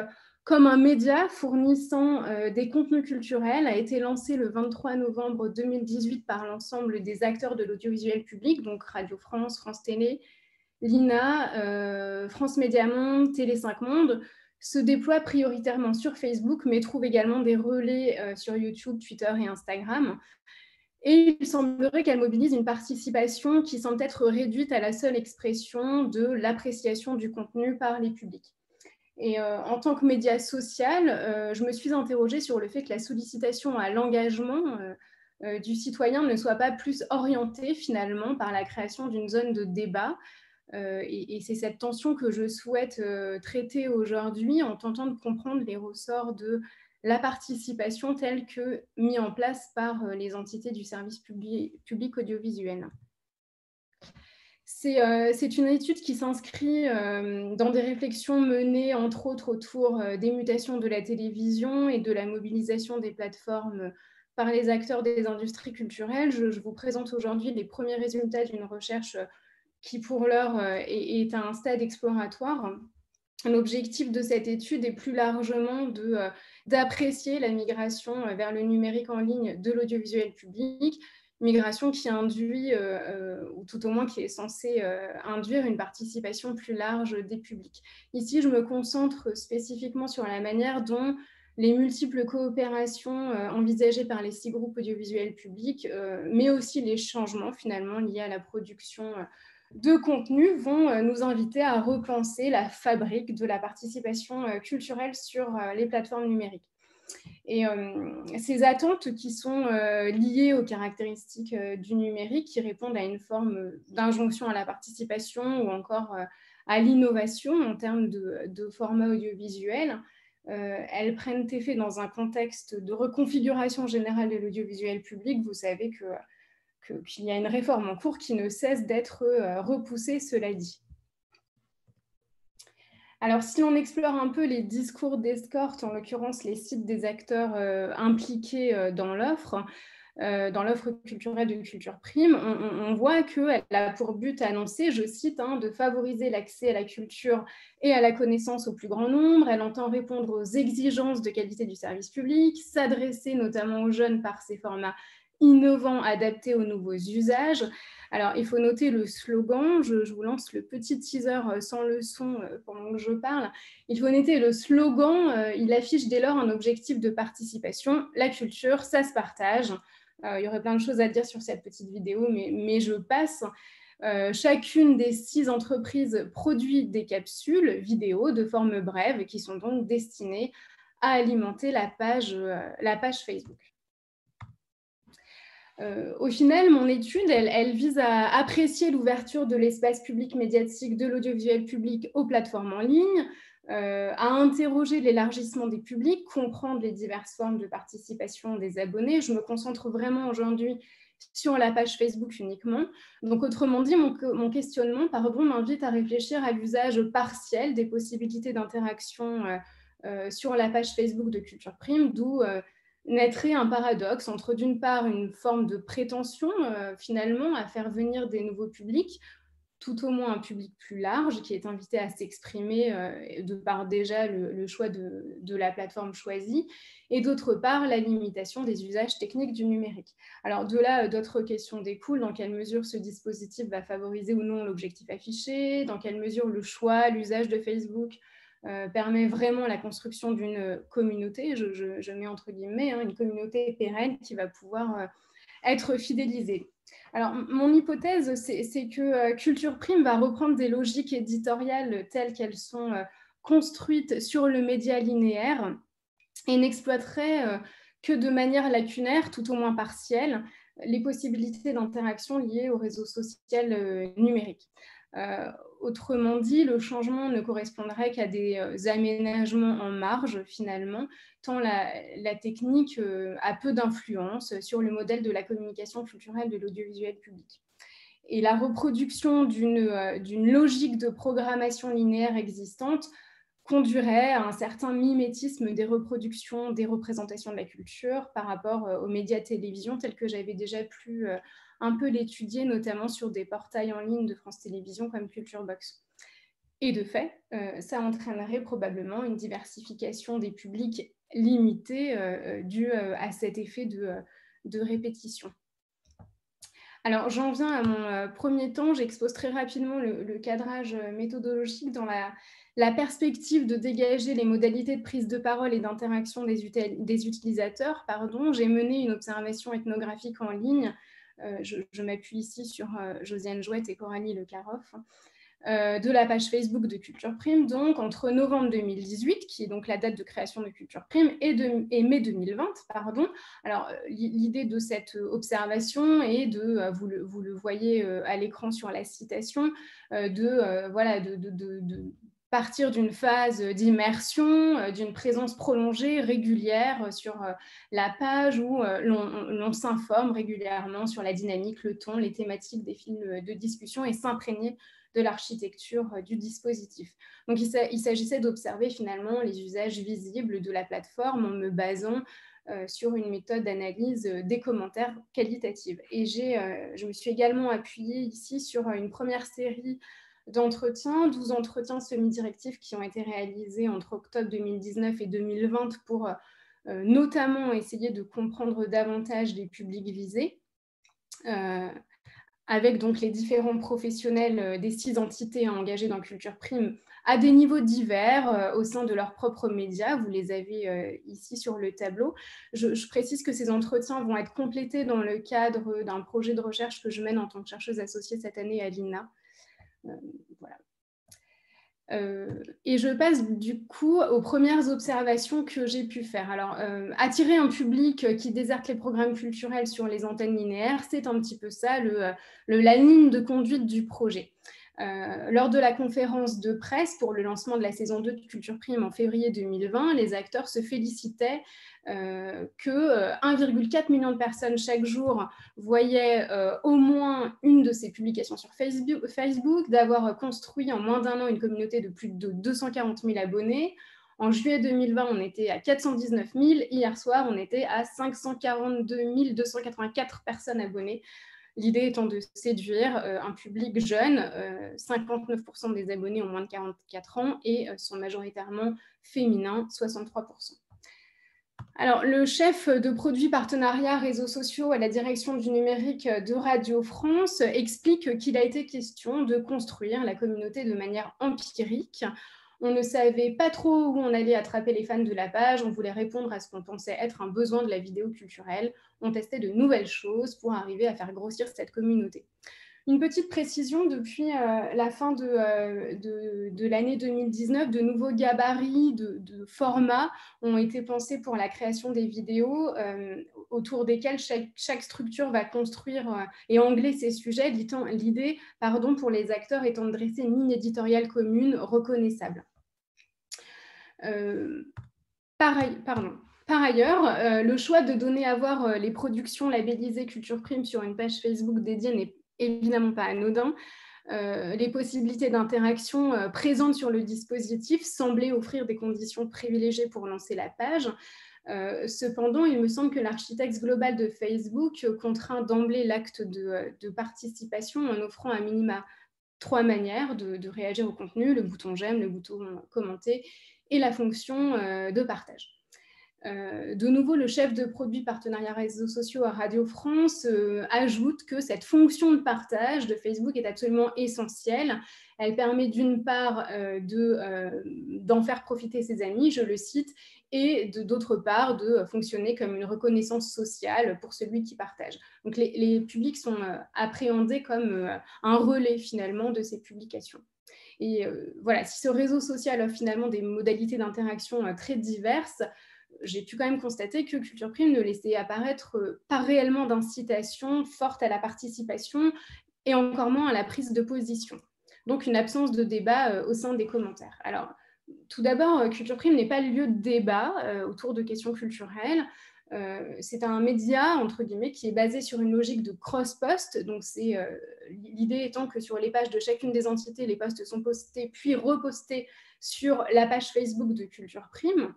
comme un média fournissant des contenus culturels, a été lancé le 23 novembre 2018 par l'ensemble des acteurs de l'audiovisuel public, donc Radio France, France Télé, l'INA, France Média Monde, Télé 5 Monde, se déploie prioritairement sur Facebook, mais trouve également des relais sur YouTube, Twitter et Instagram. Et il semblerait qu'elle mobilise une participation qui semble être réduite à la seule expression de l'appréciation du contenu par les publics. Et en tant que média social, je me suis interrogée sur le fait que la sollicitation à l'engagement du citoyen ne soit pas plus orientée finalement par la création d'une zone de débat. Et c'est cette tension que je souhaite traiter aujourd'hui en tentant de comprendre les ressorts de la participation telle que mise en place par les entités du service public audiovisuel. C'est une étude qui s'inscrit dans des réflexions menées entre autres autour des mutations de la télévision et de la mobilisation des plateformes par les acteurs des industries culturelles. Je vous présente aujourd'hui les premiers résultats d'une recherche qui pour l'heure est à un stade exploratoire. L'objectif de cette étude est plus largement d'apprécier la migration vers le numérique en ligne de l'audiovisuel public, migration qui induit, ou tout au moins qui est censée induire une participation plus large des publics. Ici, je me concentre spécifiquement sur la manière dont les multiples coopérations envisagées par les 6 groupes audiovisuels publics, mais aussi les changements finalement liés à la production de contenu vont nous inviter à repenser la fabrique de la participation culturelle sur les plateformes numériques. Et ces attentes qui sont liées aux caractéristiques du numérique, qui répondent à une forme d'injonction à la participation ou encore à l'innovation en termes de format audiovisuel, elles prennent effet dans un contexte de reconfiguration générale de l'audiovisuel public. Vous savez qu'il y a une réforme en cours qui ne cesse d'être repoussée, cela dit. Alors, si on explore un peu les discours d'escorte, en l'occurrence les sites des acteurs impliqués dans l'offre culturelle de Culture Prime, on voit qu'elle a pour but annoncé, je cite, de favoriser l'accès à la culture et à la connaissance au plus grand nombre. Elle entend répondre aux exigences de qualité du service public, s'adresser notamment aux jeunes par ses formats innovants adaptés aux nouveaux usages. Alors, il faut noter le slogan. Je vous lance le petit teaser sans le son pendant que je parle. Il faut noter le slogan. Il affiche dès lors un objectif de participation. La culture, ça se partage. Il y aurait plein de choses à dire sur cette petite vidéo, mais je passe. Chacune des 6 entreprises produit des capsules vidéo de forme brève qui sont donc destinées à alimenter la page Facebook. Au final, mon étude, elle vise à apprécier l'ouverture de l'espace public médiatique de l'audiovisuel public aux plateformes en ligne, à interroger l'élargissement des publics, comprendre les diverses formes de participation des abonnés. Je me concentre vraiment aujourd'hui sur la page Facebook uniquement. Donc, autrement dit, mon questionnement m'invite à réfléchir à l'usage partiel des possibilités d'interaction sur la page Facebook de Culture Prime, d'où naîtrait un paradoxe entre, d'une part, une forme de prétention, finalement, à faire venir des nouveaux publics, tout au moins un public plus large qui est invité à s'exprimer de par déjà le choix de la plateforme choisie, et d'autre part, la limitation des usages techniques du numérique. Alors de là, d'autres questions découlent. Dans quelle mesure ce dispositif va favoriser ou non l'objectif affiché? Dans quelle mesure le choix, l'usage de Facebook permet vraiment la construction d'une communauté, je mets entre guillemets, une communauté pérenne qui va pouvoir être fidélisée. Alors, mon hypothèse, c'est que Culture Prime va reprendre des logiques éditoriales telles qu'elles sont construites sur le média linéaire et n'exploiterait que de manière lacunaire, tout au moins partielle, les possibilités d'interaction liées au réseau social numérique. Autrement dit, le changement ne correspondrait qu'à des aménagements en marge, finalement, tant la technique a peu d'influence sur le modèle de la communication culturelle de l'audiovisuel public. Et la reproduction d'une logique de programmation linéaire existante conduirait à un certain mimétisme des reproductions, des représentations de la culture par rapport aux médias de télévision tels que j'avais déjà pu un peu l'étudier, notamment sur des portails en ligne de France Télévisions comme Culture Box. Et de fait, ça entraînerait probablement une diversification des publics limitée due à cet effet de répétition. Alors, j'en viens à mon premier temps. J'expose très rapidement le cadrage méthodologique dans la perspective de dégager les modalités de prise de parole et d'interaction des utilisateurs. J'ai mené une observation ethnographique en ligne. Je m'appuie ici sur Josiane Jouette et Coralie Le Caroff, de la page Facebook de Culture Prime, donc entre novembre 2018, qui est donc la date de création de Culture Prime, et mai 2020, pardon. Alors, l'idée de cette observation est de, vous le voyez à l'écran sur la citation, de partir d'une phase d'immersion, d'une présence prolongée, régulière sur la page où l'on s'informe régulièrement sur la dynamique, le ton, les thématiques des fils de discussion et s'imprégner de l'architecture du dispositif. Donc, il s'agissait d'observer finalement les usages visibles de la plateforme en me basant sur une méthode d'analyse des commentaires qualitatifs. Et je me suis également appuyée ici sur une première série d'entretiens, 12 entretiens semi-directifs qui ont été réalisés entre octobre 2019 et 2020 pour notamment essayer de comprendre davantage les publics visés, avec donc les différents professionnels des 6 entités engagées dans Culture Prime à des niveaux divers au sein de leurs propres médias. Vous les avez ici sur le tableau. Je précise que ces entretiens vont être complétés dans le cadre d'un projet de recherche que je mène en tant que chercheuse associée cette année à l'INA. Voilà. Et je passe du coup aux premières observations que j'ai pu faire. Alors, attirer un public qui déserte les programmes culturels sur les antennes linéaires, c'est un petit peu ça, la ligne de conduite du projet. Lors de la conférence de presse pour le lancement de la saison 2 de Culture Prime en février 2020, les acteurs se félicitaient que 1,4 million de personnes chaque jour voyaient au moins une de ces publications sur Facebook, d'avoir construit en moins d'1 an une communauté de plus de 240 000 abonnés. En juillet 2020, on était à 419 000. Hier soir, on était à 542 284 personnes abonnées. L'idée étant de séduire un public jeune, 59% des abonnés ont moins de 44 ans et sont majoritairement féminins, 63%. Alors, le chef de produit partenariat réseaux sociaux à la direction du numérique de Radio France explique qu'il a été question de construire la communauté de manière empirique. On ne savait pas trop où on allait attraper les fans de la page, on voulait répondre à ce qu'on pensait être un besoin de la vidéo culturelle. On testait de nouvelles choses pour arriver à faire grossir cette communauté. Une petite précision, depuis la fin de l'année 2019, de nouveaux gabarits de formats ont été pensés pour la création des vidéos autour desquels chaque structure va construire et angler ses sujets. L'idée, pour les acteurs étant de dresser une ligne éditoriale commune reconnaissable. Par ailleurs, le choix de donner à voir les productions labellisées Culture Prime sur une page Facebook dédiée n'est évidemment pas anodin. Les possibilités d'interaction présentes sur le dispositif semblaient offrir des conditions privilégiées pour lancer la page. Cependant, il me semble que l'architecte global de Facebook contraint d'emblée l'acte de participation en offrant à minima 3 manières de réagir au contenu: le bouton j'aime, le bouton commenter et la fonction de partage. De nouveau, le chef de produit partenariat réseaux sociaux à Radio France ajoute que cette fonction de partage de Facebook est absolument essentielle. Elle permet d'une part d'en faire profiter ses amis, je le cite, et d'autre part de fonctionner comme une reconnaissance sociale pour celui qui partage. Donc les publics sont appréhendés comme un relais finalement de ces publications. Et voilà, si ce réseau social offre finalement des modalités d'interaction très diverses, j'ai pu quand même constater que Culture Prime ne laissait apparaître pas réellement d'incitation forte à la participation et encore moins à la prise de position. Donc une absence de débat au sein des commentaires. Alors, tout d'abord, Culture Prime n'est pas le lieu de débat autour de questions culturelles. C'est un média, entre guillemets, qui est basé sur une logique de cross-post. Donc, l'idée étant que sur les pages de chacune des entités, les posts sont postés puis repostés sur la page Facebook de Culture Prime.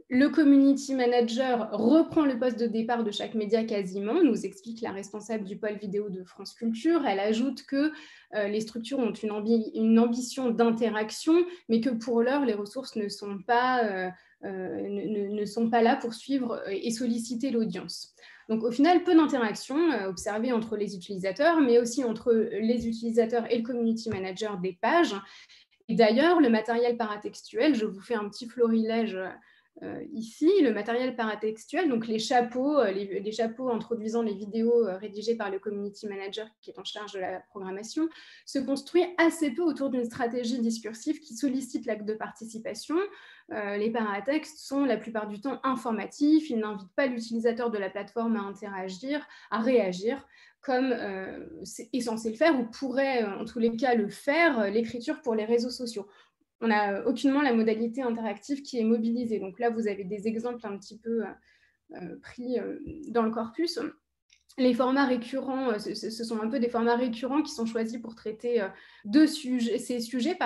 Le community manager reprend le poste de départ de chaque média quasiment, nous explique la responsable du pôle vidéo de France Culture. Elle ajoute que les structures ont une ambition d'interaction, mais que pour l'heure, les ressources ne sont pas là pour suivre et solliciter l'audience. Donc au final, peu d'interactions observées entre les utilisateurs, mais aussi entre les utilisateurs et le community manager des pages. Et d'ailleurs, le matériel paratextuel, je vous fais un petit florilège ici, le matériel paratextuel, donc les chapeaux introduisant les vidéos rédigées par le community manager qui est en charge de la programmation, se construit assez peu autour d'une stratégie discursive qui sollicite l'acte de participation. Les paratextes sont la plupart du temps informatifs, ils n'invitent pas l'utilisateur de la plateforme à interagir, à réagir, comme est censé le faire ou pourrait en tous les cas le faire l'écriture pour les réseaux sociaux. On n'a aucunement la modalité interactive qui est mobilisée. Donc là, vous avez des exemples un petit peu pris dans le corpus. Les formats récurrents, ce sont un peu des formats récurrents qui sont choisis pour traiter ces sujets,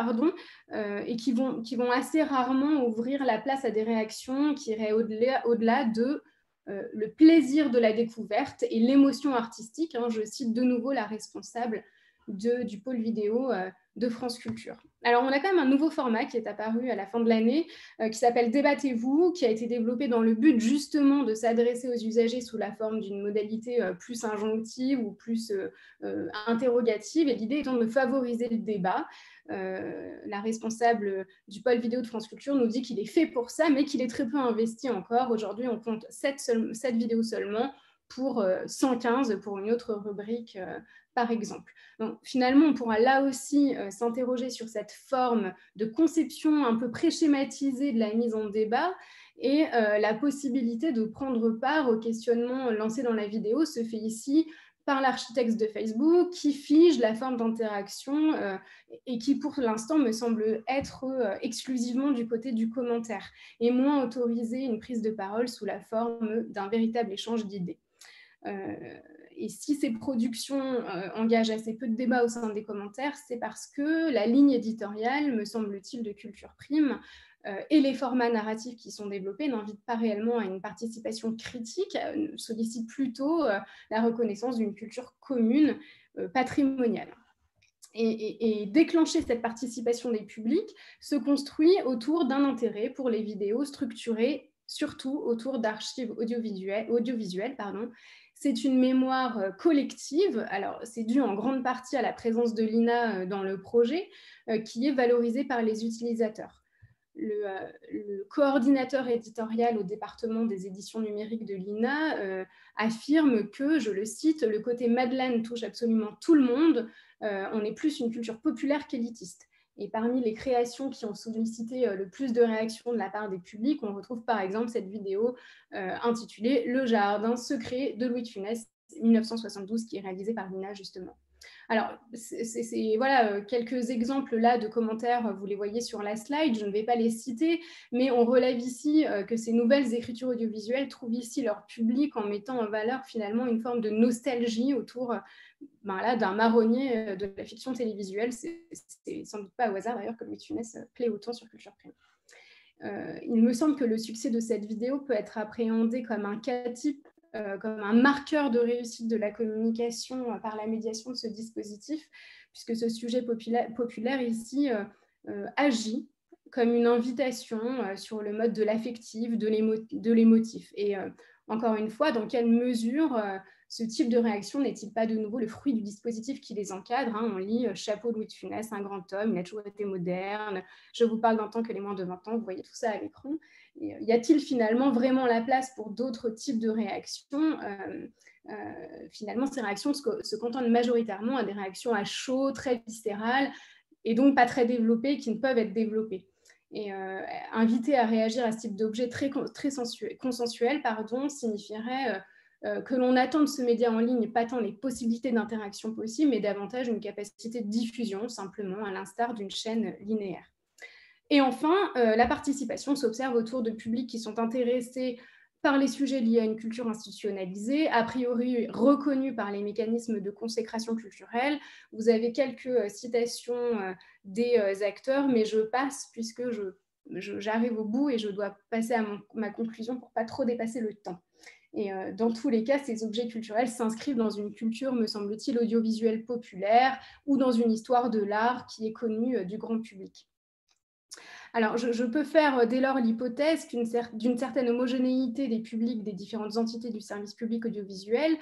et qui vont assez rarement ouvrir la place à des réactions qui iraient au-delà de le plaisir de la découverte et l'émotion artistique. Je cite de nouveau la responsable du pôle vidéo de France Culture. Alors, on a quand même un nouveau format qui est apparu à la fin de l'année, qui s'appelle Débattez-vous, qui a été développé dans le but justement de s'adresser aux usagers sous la forme d'une modalité plus injonctive ou plus interrogative, et l'idée étant de favoriser le débat. La responsable du pôle vidéo de France Culture nous dit qu'il est fait pour ça, mais qu'il est très peu investi encore. Aujourd'hui, on compte 7 vidéos seulement pour 115 pour une autre rubrique, par exemple. Donc, finalement, on pourra là aussi s'interroger sur cette forme de conception un peu pré-schématisée de la mise en débat, et la possibilité de prendre part au questionnement lancé dans la vidéo se fait ici par l'architecte de Facebook qui fige la forme d'interaction et qui, pour l'instant, me semble être exclusivement du côté du commentaire et moins autoriser une prise de parole sous la forme d'un véritable échange d'idées. Et si ces productions engagent assez peu de débats au sein des commentaires, c'est parce que la ligne éditoriale, me semble-t-il, de Culture Prime et les formats narratifs qui sont développés n'invitent pas réellement à une participation critique, sollicitent plutôt la reconnaissance d'une culture commune patrimoniale. Et déclencher cette participation des publics se construit autour d'un intérêt pour les vidéos structurées surtout autour d'archives audiovisuelles. C'est une mémoire collective, alors c'est dû en grande partie à la présence de l'INA dans le projet, qui est valorisée par les utilisateurs. Le coordinateur éditorial au département des éditions numériques de l'INA affirme que, je le cite, le côté Madeleine touche absolument tout le monde, on est plus une culture populaire qu'élitiste. Et parmi les créations qui ont sollicité le plus de réactions de la part des publics, on retrouve par exemple cette vidéo intitulée « Le jardin secret de Louis de Funès » 1972, qui est réalisée par l'INA justement. Alors, voilà, quelques exemples là de commentaires, vous les voyez sur la slide, je ne vais pas les citer, mais on relève ici que ces nouvelles écritures audiovisuelles trouvent ici leur public en mettant en valeur finalement une forme de nostalgie autour d'un marronnier de la fiction télévisuelle. C'est sans doute pas au hasard d'ailleurs que Louis de Funès plaît autant sur Culture Prime. Il me semble que le succès de cette vidéo peut être appréhendé comme un cas type, comme un marqueur de réussite de la communication par la médiation de ce dispositif, puisque ce sujet populaire ici agit comme une invitation sur le mode de l'affectif, de l'émotif. Et encore une fois, dans quelle mesure ce type de réaction n'est-il pas de nouveau le fruit du dispositif qui les encadre, hein? On lit « Chapeau de Louis de Funès, un grand homme, il a toujours été moderne, je vous parle d'un temps que les moins de 20 ans », vous voyez tout ça à l'écran. Y a-t-il finalement vraiment la place pour d'autres types de réactions? Finalement, ces réactions se contentent majoritairement à des réactions à chaud, très viscérales, et donc pas très développées, qui ne peuvent être développées. Et inviter à réagir à ce type d'objet très consensuel, signifierait que l'on attend de ce média en ligne pas tant les possibilités d'interaction possibles, mais davantage une capacité de diffusion, simplement, à l'instar d'une chaîne linéaire. Et enfin, la participation s'observe autour de publics qui sont intéressés par les sujets liés à une culture institutionnalisée, a priori reconnus par les mécanismes de consécration culturelle. Vous avez quelques citations des acteurs, mais je passe puisque j'arrive au bout et je dois passer à ma conclusion pour ne pas trop dépasser le temps. Et dans tous les cas, ces objets culturels s'inscrivent dans une culture, me semble-t-il, audiovisuelle populaire ou dans une histoire de l'art qui est connue du grand public. Alors, je peux faire dès lors l'hypothèse d'une certaine homogénéité des publics des différentes entités du service public audiovisuel,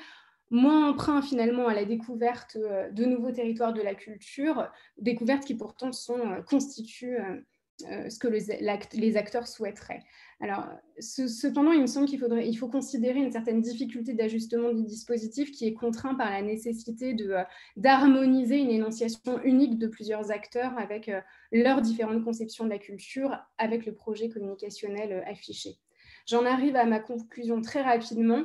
moins emprunt finalement à la découverte de nouveaux territoires de la culture, découvertes qui pourtant constituent ce que les acteurs souhaiteraient. Alors, cependant, il me semble qu'il faut considérer une certaine difficulté d'ajustement du dispositif qui est contraint par la nécessité d'harmoniser une énonciation unique de plusieurs acteurs avec leurs différentes conceptions de la culture, avec le projet communicationnel affiché. J'en arrive à ma conclusion très rapidement.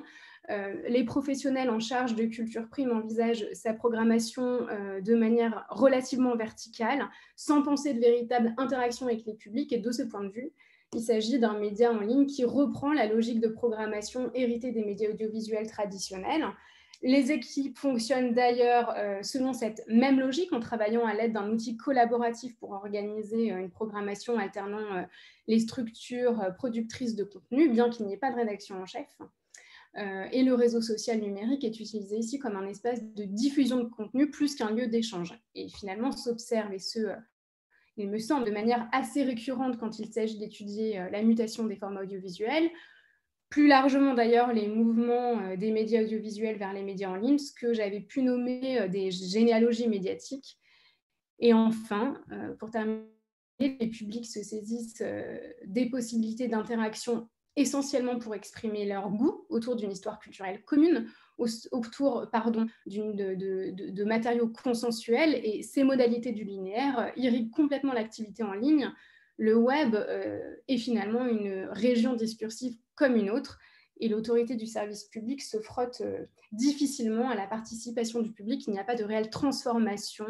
Les professionnels en charge de Culture Prime envisagent sa programmation de manière relativement verticale, sans penser de véritable interaction avec les publics, et de ce point de vue, il s'agit d'un média en ligne qui reprend la logique de programmation héritée des médias audiovisuels traditionnels. Les équipes fonctionnent d'ailleurs selon cette même logique, en travaillant à l'aide d'un outil collaboratif pour organiser une programmation alternant les structures productrices de contenu, bien qu'il n'y ait pas de rédaction en chef. Et le réseau social numérique est utilisé ici comme un espace de diffusion de contenu plus qu'un lieu d'échange. Et finalement, s'observe, et il me semble, de manière assez récurrente quand il s'agit d'étudier la mutation des formats audiovisuels, plus largement d'ailleurs les mouvements des médias audiovisuels vers les médias en ligne, ce que j'avais pu nommer des généalogies médiatiques. Et enfin, pour terminer, les publics se saisissent des possibilités d'interaction essentiellement pour exprimer leur goût autour d'une histoire culturelle commune, autour de matériaux consensuels, et ces modalités du linéaire irriguent complètement l'activité en ligne. Le web est finalement une région discursive comme une autre, et l'autorité du service public se frotte difficilement à la participation du public. Il n'y a pas de réelle transformation,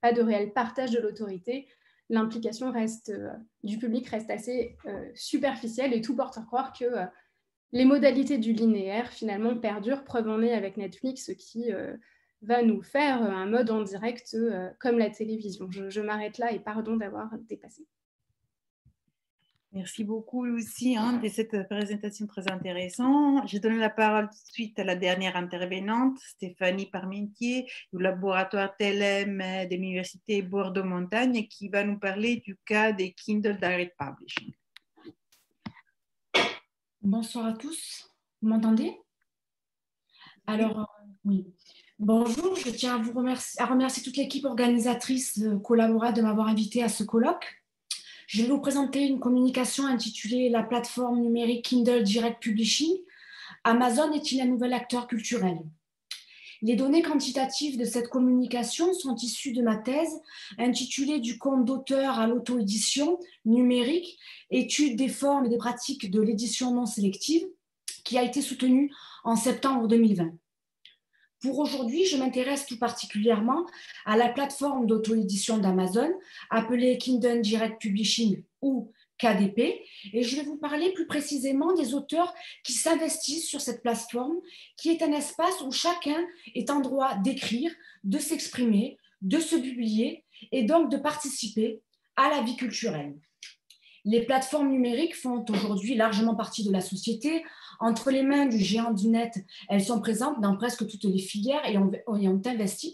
pas de réel partage de l'autorité. L'implication du public reste assez superficielle, et tout porte à croire que les modalités du linéaire finalement perdurent. Preuve en est avec Netflix, qui va nous faire un mode en direct comme la télévision. Je m'arrête là et pardon d'avoir dépassé. Merci beaucoup, Lucie, de cette présentation très intéressante. Je donne la parole tout de suite à la dernière intervenante, Stéphanie Parmentier, du laboratoire TLM de l'Université Bordeaux-Montagne, qui va nous parler du cas des Kindle Direct Publishing. Bonsoir à tous. Vous m'entendez? Alors, oui. Bonjour, je tiens à remercier toute l'équipe organisatrice Collabora de m'avoir invité à ce colloque. Je vais vous présenter une communication intitulée La plateforme numérique Kindle Direct Publishing. Amazon est-il un nouvel acteur culturel? Les données quantitatives de cette communication sont issues de ma thèse intitulée Du compte d'auteur à l'auto-édition numérique, étude des formes et des pratiques de l'édition non sélective, qui a été soutenue en septembre 2020. Pour aujourd'hui, je m'intéresse tout particulièrement à la plateforme d'auto-édition d'Amazon, appelée Kindle Direct Publishing ou KDP, et je vais vous parler plus précisément des auteurs qui s'investissent sur cette plateforme, qui est un espace où chacun est en droit d'écrire, de s'exprimer, de se publier et donc de participer à la vie culturelle. Les plateformes numériques font aujourd'hui largement partie de la société. Entre les mains du géant du net, elles sont présentes dans presque toutes les filières et ont investi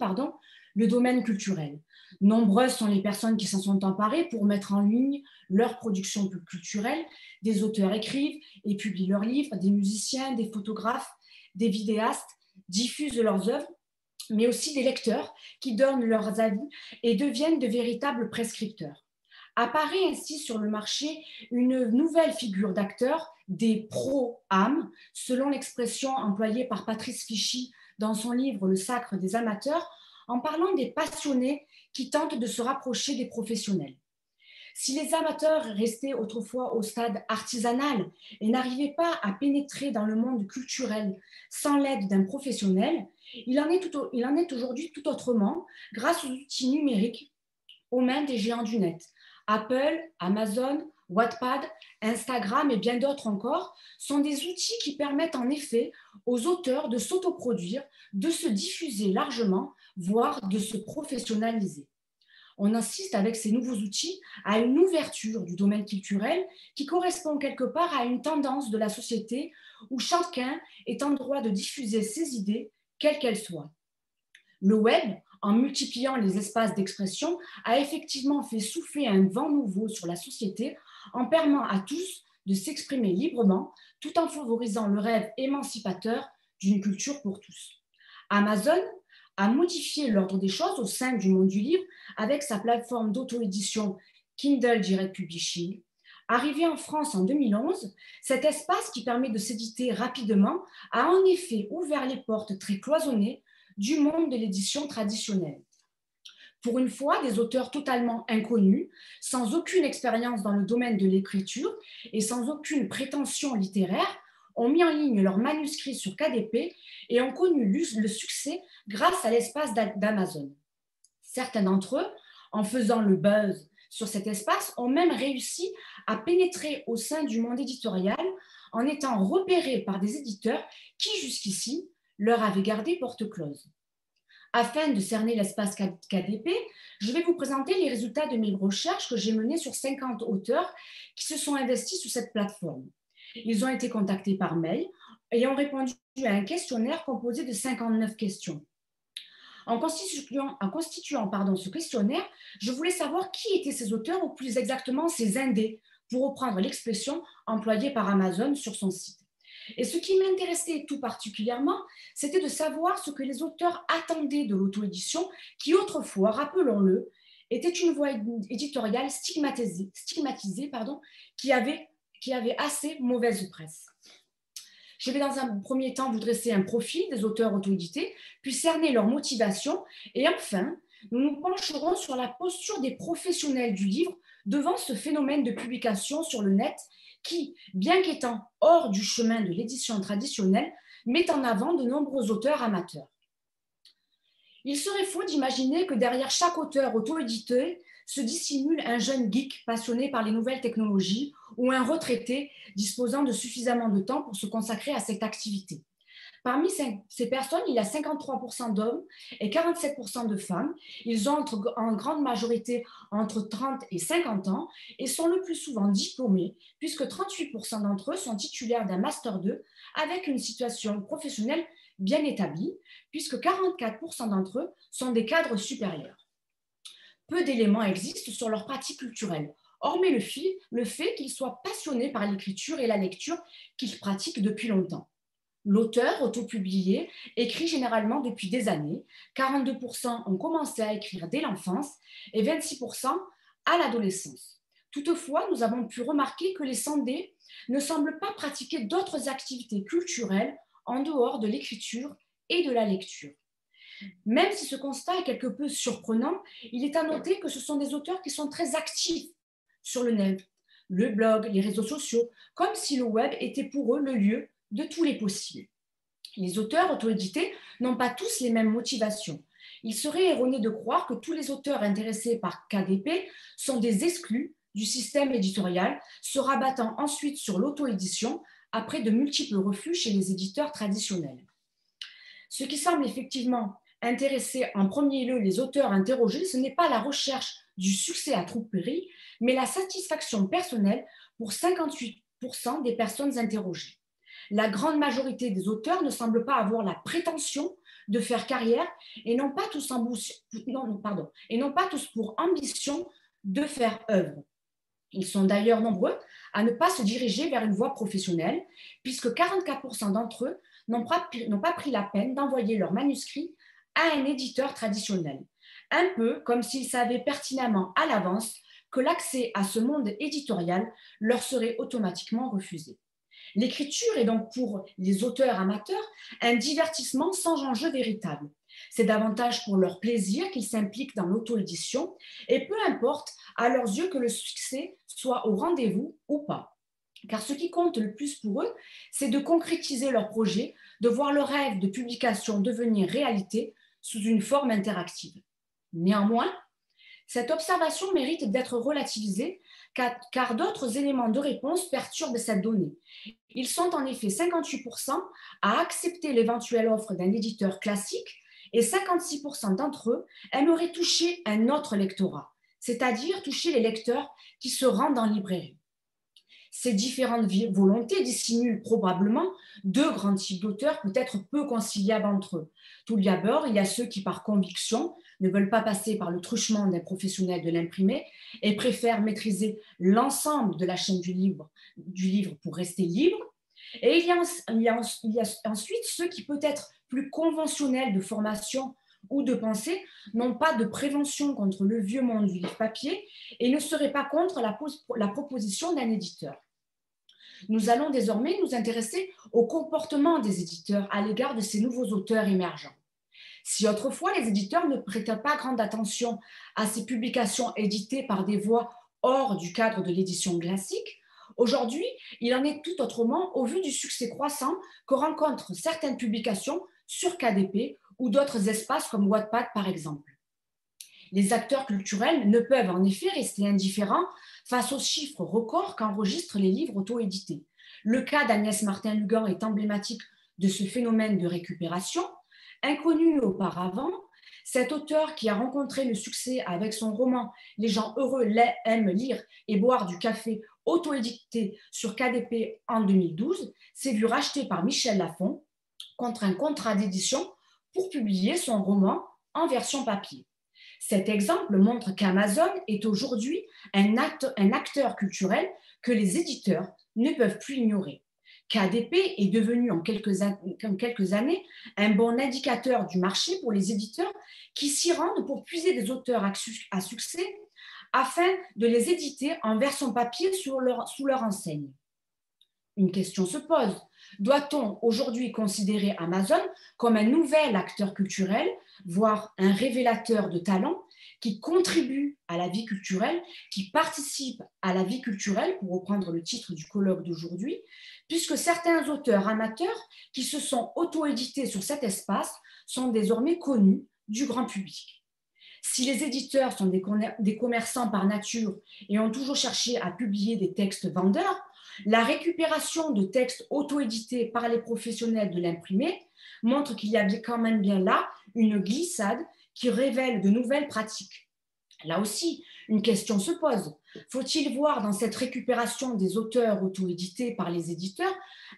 le domaine culturel. Nombreuses sont les personnes qui s'en sont emparées pour mettre en ligne leur production culturelle. Des auteurs écrivent et publient leurs livres, des musiciens, des photographes, des vidéastes diffusent leurs œuvres, mais aussi des lecteurs qui donnent leurs avis et deviennent de véritables prescripteurs. Apparaît ainsi sur le marché une nouvelle figure d'acteur, des pro-âmes, selon l'expression employée par Patrice Fichy dans son livre Le sacre des amateurs, en parlant des passionnés qui tentent de se rapprocher des professionnels. Si les amateurs restaient autrefois au stade artisanal et n'arrivaient pas à pénétrer dans le monde culturel sans l'aide d'un professionnel, il en est aujourd'hui tout autrement grâce aux outils numériques aux mains des géants du net. Apple, Amazon, Wattpad, Instagram et bien d'autres encore sont des outils qui permettent en effet aux auteurs de s'autoproduire, de se diffuser largement, voire de se professionnaliser. On assiste avec ces nouveaux outils à une ouverture du domaine culturel qui correspond quelque part à une tendance de la société où chacun est en droit de diffuser ses idées, quelles qu'elles soient. Le web, en multipliant les espaces d'expression, a effectivement fait souffler un vent nouveau sur la société en permettant à tous de s'exprimer librement tout en favorisant le rêve émancipateur d'une culture pour tous. Amazon a modifié l'ordre des choses au sein du monde du livre avec sa plateforme d'auto-édition Kindle Direct Publishing. Arrivé en France en 2011, cet espace qui permet de s'éditer rapidement a en effet ouvert les portes très cloisonnées du monde de l'édition traditionnelle. Pour une fois, des auteurs totalement inconnus, sans aucune expérience dans le domaine de l'écriture et sans aucune prétention littéraire, ont mis en ligne leurs manuscrits sur KDP et ont connu le succès grâce à l'espace d'Amazon. Certains d'entre eux, en faisant le buzz sur cet espace, ont même réussi à pénétrer au sein du monde éditorial en étant repérés par des éditeurs qui, jusqu'ici, leur avaient gardé porte close. Afin de cerner l'espace KDP, je vais vous présenter les résultats de mes recherches que j'ai menées sur 50 auteurs qui se sont investis sur cette plateforme. Ils ont été contactés par mail et ont répondu à un questionnaire composé de 59 questions. En constituant ce questionnaire, je voulais savoir qui étaient ces auteurs ou plus exactement ces indés, pour reprendre l'expression employée par Amazon sur son site. Et ce qui m'intéressait tout particulièrement, c'était de savoir ce que les auteurs attendaient de l'auto-édition, qui autrefois, rappelons-le, était une voie éditoriale stigmatisée qui avait assez mauvaise presse. Je vais dans un premier temps vous dresser un profil des auteurs auto-édités, puis cerner leur motivation, et enfin, nous nous pencherons sur la posture des professionnels du livre devant ce phénomène de publication sur le net qui, bien qu'étant hors du chemin de l'édition traditionnelle, met en avant de nombreux auteurs amateurs. Il serait faux d'imaginer que derrière chaque auteur auto-édité se dissimule un jeune geek passionné par les nouvelles technologies ou un retraité disposant de suffisamment de temps pour se consacrer à cette activité. Parmi ces personnes, il y a 53% d'hommes et 47% de femmes. Ils ont en grande majorité entre 30 et 50 ans et sont le plus souvent diplômés, puisque 38% d'entre eux sont titulaires d'un Master 2 avec une situation professionnelle bien établie, puisque 44% d'entre eux sont des cadres supérieurs. Peu d'éléments existent sur leur pratique culturelle. hormis le fait qu'ils soient passionnés par l'écriture et la lecture qu'ils pratiquent depuis longtemps. L'auteur autopublié écrit généralement depuis des années. 42% ont commencé à écrire dès l'enfance et 26% à l'adolescence. Toutefois, nous avons pu remarquer que les sondés ne semblent pas pratiquer d'autres activités culturelles en dehors de l'écriture et de la lecture. Même si ce constat est quelque peu surprenant, il est à noter que ce sont des auteurs qui sont très actifs sur le net, le blog, les réseaux sociaux, comme si le web était pour eux le lieu de tous les possibles. Les auteurs auto-édités n'ont pas tous les mêmes motivations. Il serait erroné de croire que tous les auteurs intéressés par KDP sont des exclus du système éditorial, se rabattant ensuite sur l'auto-édition après de multiples refus chez les éditeurs traditionnels. Ce qui semble effectivement intéresser en premier lieu les auteurs interrogés, ce n'est pas la recherche du succès à tout prix, mais la satisfaction personnelle pour 58% des personnes interrogées. La grande majorité des auteurs ne semblent pas avoir la prétention de faire carrière et n'ont pas tous pour ambition de faire œuvre. Ils sont d'ailleurs nombreux à ne pas se diriger vers une voie professionnelle, puisque 44% d'entre eux n'ont pas pris la peine d'envoyer leur manuscrit à un éditeur traditionnel, un peu comme s'ils savaient pertinemment à l'avance que l'accès à ce monde éditorial leur serait automatiquement refusé. L'écriture est donc pour les auteurs amateurs un divertissement sans enjeu véritable. C'est davantage pour leur plaisir qu'ils s'impliquent dans l'auto-édition et peu importe à leurs yeux que le succès soit au rendez-vous ou pas. Car ce qui compte le plus pour eux, c'est de concrétiser leur projet, de voir le rêve de publication devenir réalité sous une forme interactive. Néanmoins, cette observation mérite d'être relativisée car d'autres éléments de réponse perturbent cette donnée. Ils sont en effet 58% à accepter l'éventuelle offre d'un éditeur classique et 56% d'entre eux aimeraient toucher un autre lectorat, c'est-à-dire toucher les lecteurs qui se rendent en librairie. Ces différentes volontés dissimulent probablement deux grands types d'auteurs peut-être peu conciliables entre eux. Tout d'abord, il y a ceux qui, par conviction, ne veulent pas passer par le truchement d'un professionnel de l'imprimé et préfèrent maîtriser l'ensemble de la chaîne du livre pour rester libre. Et il y a ensuite ceux qui, peut-être plus conventionnels de formation ou de pensée, n'ont pas de prévention contre le vieux monde du livre papier et ne seraient pas contre la proposition d'un éditeur. Nous allons désormais nous intéresser au comportement des éditeurs à l'égard de ces nouveaux auteurs émergents. Si autrefois les éditeurs ne prêtaient pas grande attention à ces publications éditées par des voies hors du cadre de l'édition classique, aujourd'hui, il en est tout autrement au vu du succès croissant que rencontrent certaines publications sur KDP ou d'autres espaces comme Wattpad par exemple. Les acteurs culturels ne peuvent en effet rester indifférents face aux chiffres records qu'enregistrent les livres auto-édités. Le cas d'Agnès Martin-Lugan est emblématique de ce phénomène de récupération. Inconnu auparavant, cet auteur qui a rencontré le succès avec son roman « Les gens heureux aiment lire et boire du café » auto-édité sur KDP en 2012, s'est vu racheté par Michel Lafon contre un contrat d'édition pour publier son roman en version papier. Cet exemple montre qu'Amazon est aujourd'hui un acteur culturel que les éditeurs ne peuvent plus ignorer. KDP est devenu en quelques années un bon indicateur du marché pour les éditeurs qui s'y rendent pour puiser des auteurs à succès afin de les éditer en version papier sous leur enseigne. Une question se pose. Doit-on aujourd'hui considérer Amazon comme un nouvel acteur culturel, voire un révélateur de talents qui contribue à la vie culturelle, qui participe à la vie culturelle, pour reprendre le titre du colloque d'aujourd'hui, puisque certains auteurs amateurs qui se sont auto-édités sur cet espace sont désormais connus du grand public. Si les éditeurs sont des commerçants par nature et ont toujours cherché à publier des textes vendeurs, la récupération de textes auto-édités par les professionnels de l'imprimé montre qu'il y a quand même bien là une glissade qui révèle de nouvelles pratiques. Là aussi, une question se pose. Faut-il voir dans cette récupération des auteurs auto-édités par les éditeurs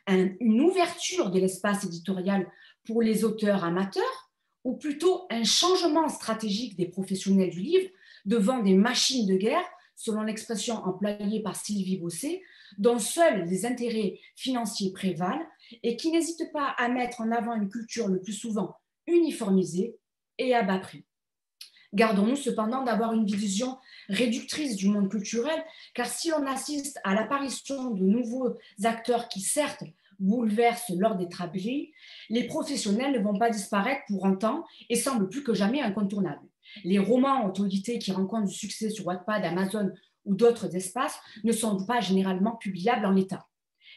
une ouverture de l'espace éditorial pour les auteurs amateurs ou plutôt un changement stratégique des professionnels du livre devant des machines de guerre selon l'expression employée par Sylvie Bosset, dont seuls les intérêts financiers prévalent et qui n'hésite pas à mettre en avant une culture le plus souvent uniformisée et à bas prix. Gardons-nous cependant d'avoir une vision réductrice du monde culturel, car si l'on assiste à l'apparition de nouveaux acteurs qui, certes, bouleversent l'ordre établi, les professionnels ne vont pas disparaître pour autant et semblent plus que jamais incontournables. Les romans auto-édités qui rencontrent du succès sur Wattpad, Amazon ou d'autres espaces ne sont pas généralement publiables en l'état.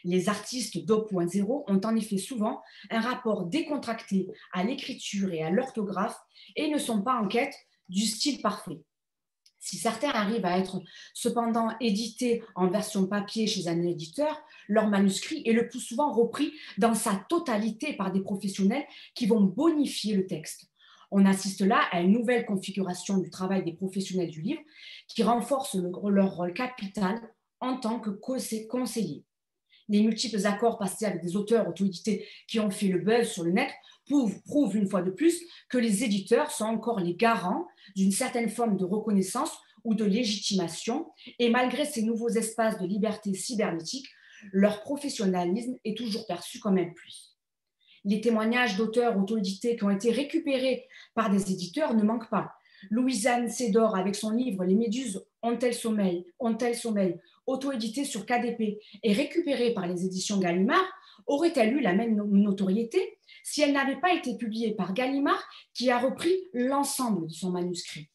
Les artistes 2.0 ont en effet souvent un rapport décontracté à l'écriture et à l'orthographe et ne sont pas en quête du style parfait. Si certains arrivent à être cependant édités en version papier chez un éditeur, leur manuscrit est le plus souvent repris dans sa totalité par des professionnels qui vont bonifier le texte. On assiste là à une nouvelle configuration du travail des professionnels du livre qui renforce leur rôle capital en tant que conseillers. Les multiples accords passés avec des auteurs auto-édités qui ont fait le buzz sur le net prouvent une fois de plus que les éditeurs sont encore les garants d'une certaine forme de reconnaissance ou de légitimation, et malgré ces nouveaux espaces de liberté cybernétique, leur professionnalisme est toujours perçu comme un plus. Les témoignages d'auteurs auto-édités qui ont été récupérés par des éditeurs ne manquent pas. Louise-Anne Sédor, avec son livre « Les méduses ont-elles sommeil ?» auto-édité sur KDP et récupéré par les éditions Gallimard, aurait-elle eu la même notoriété si elle n'avait pas été publiée par Gallimard qui a repris l'ensemble de son manuscrit?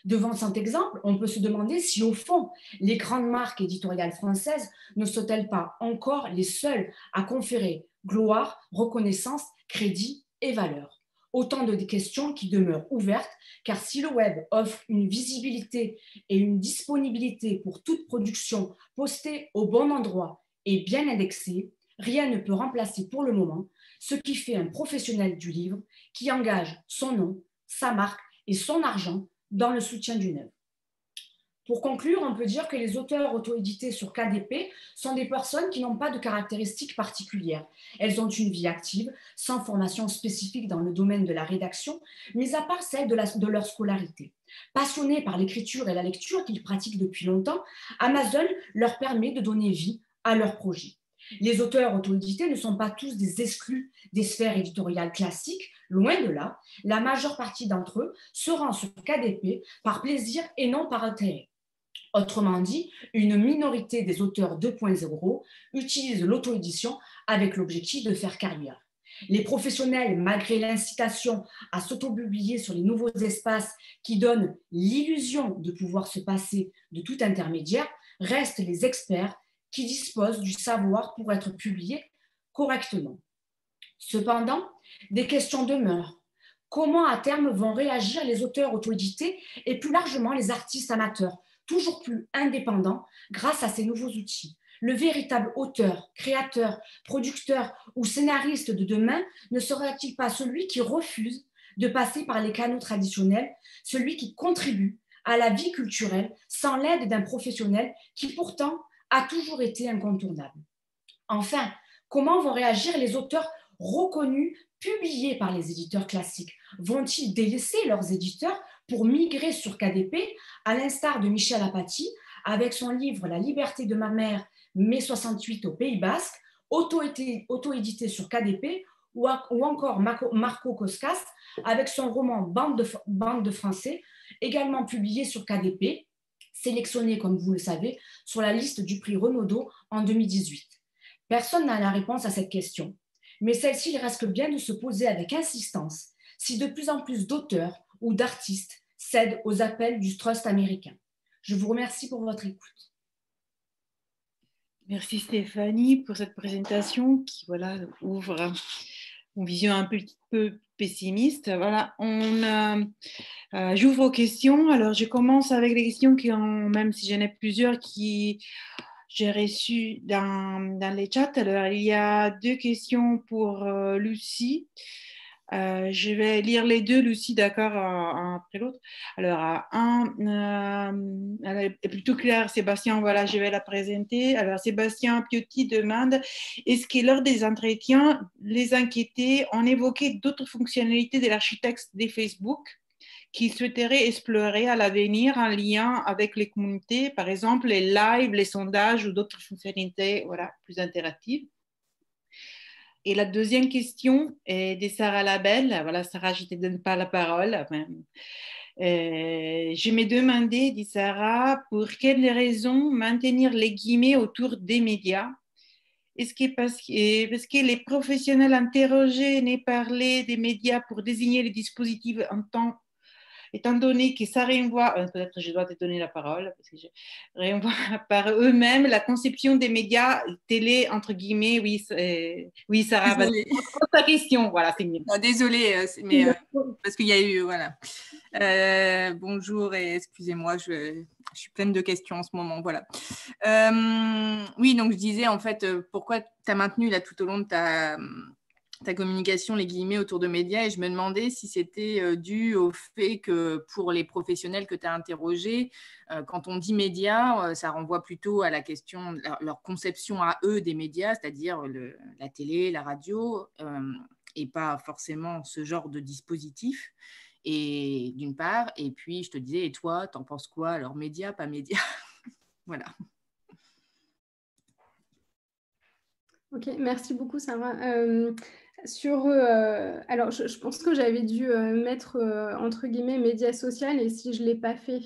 Devant cet exemple, on peut se demander si au fond, les grandes marques éditoriales françaises ne sont-elles pas encore les seules à conférer gloire, reconnaissance, crédit et valeur. Autant de questions qui demeurent ouvertes, car si le web offre une visibilité et une disponibilité pour toute production postée au bon endroit et bien indexée, rien ne peut remplacer pour le moment ce qui fait un professionnel du livre qui engage son nom, sa marque et son argent dans le soutien d'une œuvre. Pour conclure, on peut dire que les auteurs auto-édités sur KDP sont des personnes qui n'ont pas de caractéristiques particulières. Elles ont une vie active, sans formation spécifique dans le domaine de la rédaction, mis à part celle de leur scolarité. Passionnés par l'écriture et la lecture qu'ils pratiquent depuis longtemps, Amazon leur permet de donner vie à leurs projets. Les auteurs auto-édités ne sont pas tous des exclus des sphères éditoriales classiques, loin de là. La majeure partie d'entre eux se rend sur KDP par plaisir et non par intérêt. Autrement dit, une minorité des auteurs 2.0 utilisent l'auto-édition avec l'objectif de faire carrière. Les professionnels, malgré l'incitation à s'auto-publier sur les nouveaux espaces qui donnent l'illusion de pouvoir se passer de tout intermédiaire, restent les experts qui disposent du savoir pour être publiés correctement. Cependant, des questions demeurent. Comment à terme vont réagir les auteurs auto-édités et plus largement les artistes amateurs, toujours plus indépendants grâce à ces nouveaux outils? Le véritable auteur, créateur, producteur ou scénariste de demain ne sera-t-il pas celui qui refuse de passer par les canaux traditionnels, celui qui contribue à la vie culturelle sans l'aide d'un professionnel qui pourtant a toujours été incontournable? Enfin, comment vont réagir les auteurs reconnus, publiés par les éditeurs classiques? Vont-ils délaisser leurs éditeurs pour migrer sur KDP, à l'instar de Michel Apathy, avec son livre « La liberté de ma mère, mai 68 au Pays Basque », auto-édité sur KDP, ou encore Marco Coscas, avec son roman Bande de Français, également publié sur KDP, sélectionné, comme vous le savez, sur la liste du prix Renaudot en 2018. Personne n'a la réponse à cette question, mais celle-ci reste bien de se poser avec insistance si de plus en plus d'auteurs ou d'artistes cèdent aux appels du trust américain. Je vous remercie pour votre écoute. Merci Stéphanie pour cette présentation qui ouvre une vision un petit peu pessimiste. Voilà, j'ouvre aux questions. Alors, je commence avec les questions même si j'en ai plusieurs, qui j'ai reçues dans les chats. Alors, il y a 2 questions pour Lucie. Je vais lire les 2, Lucie, d'accord, un après l'autre. Alors, elle est plutôt claire, Sébastien, voilà, je vais la présenter. Alors, Sébastien Piotti demande, est-ce que lors des entretiens, les inquiétés ont évoqué d'autres fonctionnalités de l'architecte de Facebook qu'ils souhaiteraient explorer à l'avenir en lien avec les communautés, par exemple les lives, les sondages ou d'autres fonctionnalités voilà, plus interactives. Et la deuxième question est de Sarah Labelle. Voilà, Sarah, je ne te donne pas la parole. Je me demandais, dit Sarah, pour quelles raisons maintenir les guillemets autour des médias? Est-ce que parce que les professionnels interrogés n'aient parlé des médias pour désigner les dispositifs en temps, étant donné que ça renvoie, peut-être je dois te donner la parole, parce que je renvoie par eux-mêmes la conception des médias télé, entre guillemets, oui Sarah, vas-y, pose ta question, voilà, c'est mieux. Désolée, mais parce qu'il y a eu, voilà. Bonjour et excusez-moi, je suis pleine de questions en ce moment, voilà. Oui, donc je disais en fait, pourquoi tu as maintenu là tout au long de ta communication les guillemets autour de médias, et je me demandais si c'était dû au fait que pour les professionnels que tu as interrogés, quand on dit médias, ça renvoie plutôt à la question, leur conception à eux des médias, c'est-à-dire la télé, la radio, et pas forcément ce genre de dispositif. Et d'une part, et puis je te disais, et toi, t'en penses quoi? Alors médias, pas médias? Voilà. Ok, merci beaucoup Sarah. Alors je pense que j'avais dû mettre entre guillemets médias sociaux, et si je ne l'ai pas fait,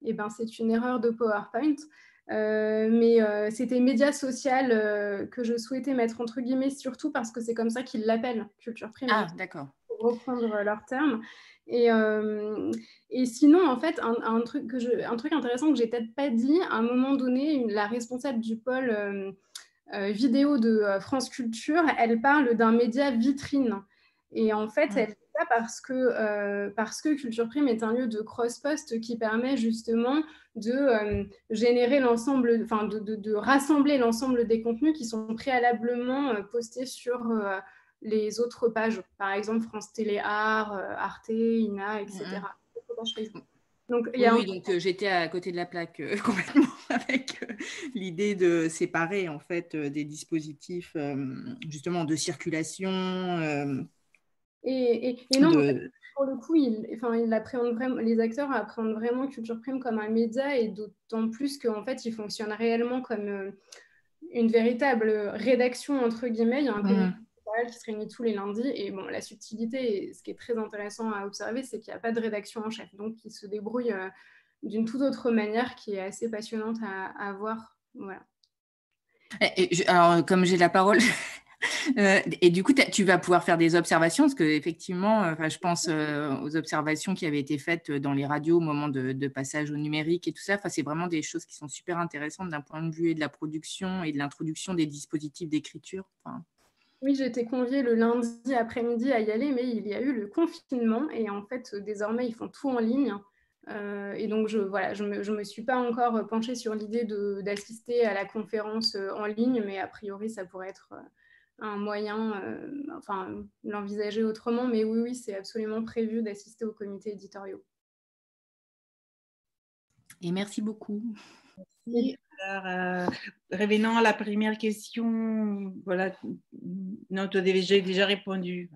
eh ben, c'est une erreur de PowerPoint. Mais c'était médias social que je souhaitais mettre entre guillemets, surtout parce que c'est comme ça qu'ils l'appellent, Culture Prime. Ah, d'accord. Pour reprendre leur terme. Et sinon, en fait, un truc intéressant que j'ai peut-être pas dit, à un moment donné, la responsable du pôle vidéo de France Culture, elle parle d'un média vitrine. Et en fait, elle dit ça parce que Culture Prime est un lieu de cross-post qui permet justement de générer l'ensemble, enfin de rassembler l'ensemble des contenus qui sont préalablement postés sur les autres pages, par exemple France Télé Art, Arte, INA, etc. Donc, donc j'étais à côté de la plaque complètement avec l'idée de séparer en fait des dispositifs justement de circulation. Et non, pour le coup, les acteurs appréhendent vraiment Culture Prime comme un média, et d'autant plus qu'en fait, il fonctionne réellement comme une véritable rédaction, entre guillemets. Il y a un comité qui se réunit tous les lundis, et bon, la subtilité, et ce qui est très intéressant à observer, c'est qu'il n'y a pas de rédaction en chef, donc ils se débrouillent d'une toute autre manière qui est assez passionnante à voir. Voilà. Alors, comme j'ai la parole, et du coup, tu vas pouvoir faire des observations, parce qu'effectivement, je pense aux observations qui avaient été faites dans les radios au moment de passage au numérique et tout ça. C'est vraiment des choses qui sont super intéressantes d'un point de vue de la production et de l'introduction des dispositifs d'écriture. Oui, j'ai été conviée le lundi après-midi à y aller, mais il y a eu le confinement, et en fait, désormais, ils font tout en ligne. Et donc, je me suis pas encore penchée sur l'idée d'assister à la conférence en ligne, mais a priori, ça pourrait être un moyen, l'envisager autrement. Mais oui, c'est absolument prévu d'assister aux comités éditoriaux. Et merci beaucoup. Merci. Alors, revenons à la première question. Voilà, non, tu as déjà répondu.